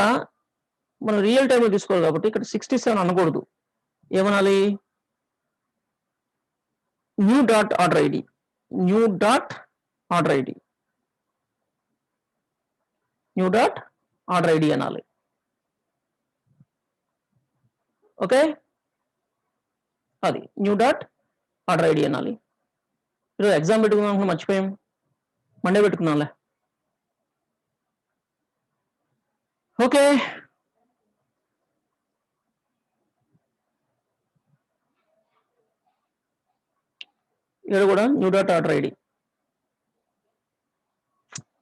Speaker 1: మనం రియల్ టైంలో తీసుకోవాలి కాబట్టి ఇక్కడ 67 అనకూడదు. ఏమనాలి? న్యూ డాట్ ఆర్డర్ ఐడి అనాలి. ఓకే, అది న్యూ డాట్ ఆర్డర్ ఐడి అనాలి. ఈరోజు ఎగ్జామ్ పెట్టుకుందాం, మర్చిపోయాం. మండే పెట్టుకుందాంలే. ఓకే, ఇక్కడ కూడా న్యూ డాట్ ఆర్డర్ ఐడి.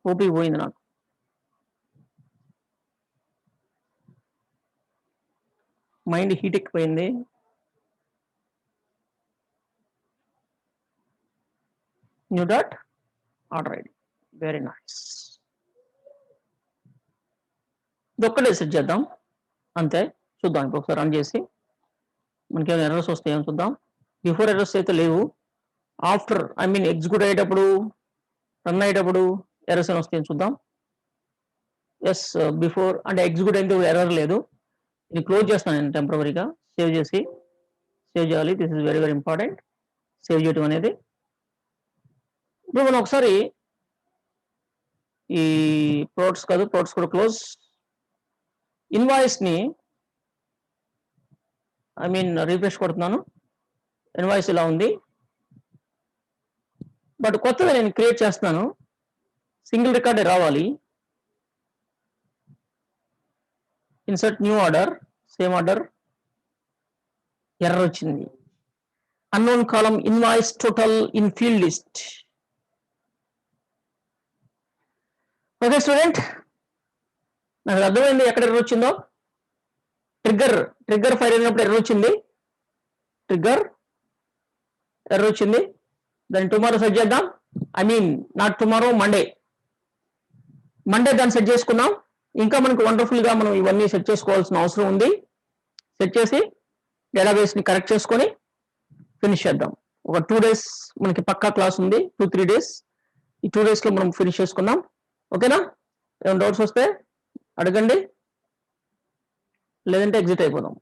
Speaker 1: ఓపీ పోయింది నాకు. మైండ్ హీట్ ఎక్కిపోయింది. New dot order ID, very nice. ఇదొక్కటే సెట్ చేద్దాం అంతే. చూద్దాం ఇప్పుడు ఒకసారి రన్ చేసి మనకి ఏమైనా ఎర్రర్స్ వస్తాయని చూద్దాం. బిఫోర్ ఎర్రర్స్ అయితే లేవు. ఆఫ్టర్ ఎగ్జిక్యూట్ అయ్యేటప్పుడు, రన్ అయ్యేటప్పుడు ఎర్రర్స్ అని వస్తాయని చూద్దాం. ఎస్, బిఫోర్ అంటే ఎగ్జిక్యూట్ అయితే ఎర్రర్ లేదు. ఇది క్లోజ్ చేస్తాను నేను టెంపరీగా. సేవ్ చేయాలి. This is very important, save చేయడం అనేది. ఇప్పుడు మనం ఒకసారి ఈ ప్రోడక్ట్స్ కాదు, ప్రోడక్ట్స్ కూడా క్లోజ్. ఇన్వాయిస్ ని రిఫ్రెష్ కొడుతున్నాను. ఇన్వాయిస్ ఇలా ఉంది, బట్ కొత్తగా నేను క్రియేట్ చేస్తున్నాను. సింగిల్ రికార్డే రావాలి. Insert new order, same order, error వచ్చింది. Unknown column invoice total in field list. Okay student, నాకు అర్థమైంది ఎక్కడ ఎర్రర్ వచ్చిందో. ట్రిగ్గర్ ఫైర్ అయినప్పుడు ఎర్రర్ వచ్చింది. ట్రిగ్గర్ ఎర్రర్ వచ్చింది. దాన్ని టుమారో సెట్ చేద్దాం. నాట్ టుమారో, మండే దాన్ని సెట్ చేసుకుందాం. ఇంకా మనకు వండర్ఫుల్ గా మనం ఇవన్నీ సెట్ చేసుకోవాల్సిన అవసరం ఉంది. సెట్ చేసి డేటాబేస్ ని కరెక్ట్ చేసుకొని ఫినిష్ చేద్దాం. ఒక 2 days మనకి పక్కా క్లాస్ ఉంది, 2-3 days. ఈ 2 days లో మనం ఫినిష్ చేసుకుందాం. ఓకేనా? ఏమైనా డౌట్స్ వస్తే అడగండి, లేదంటే ఎగ్జిట్ అయిపోదాం.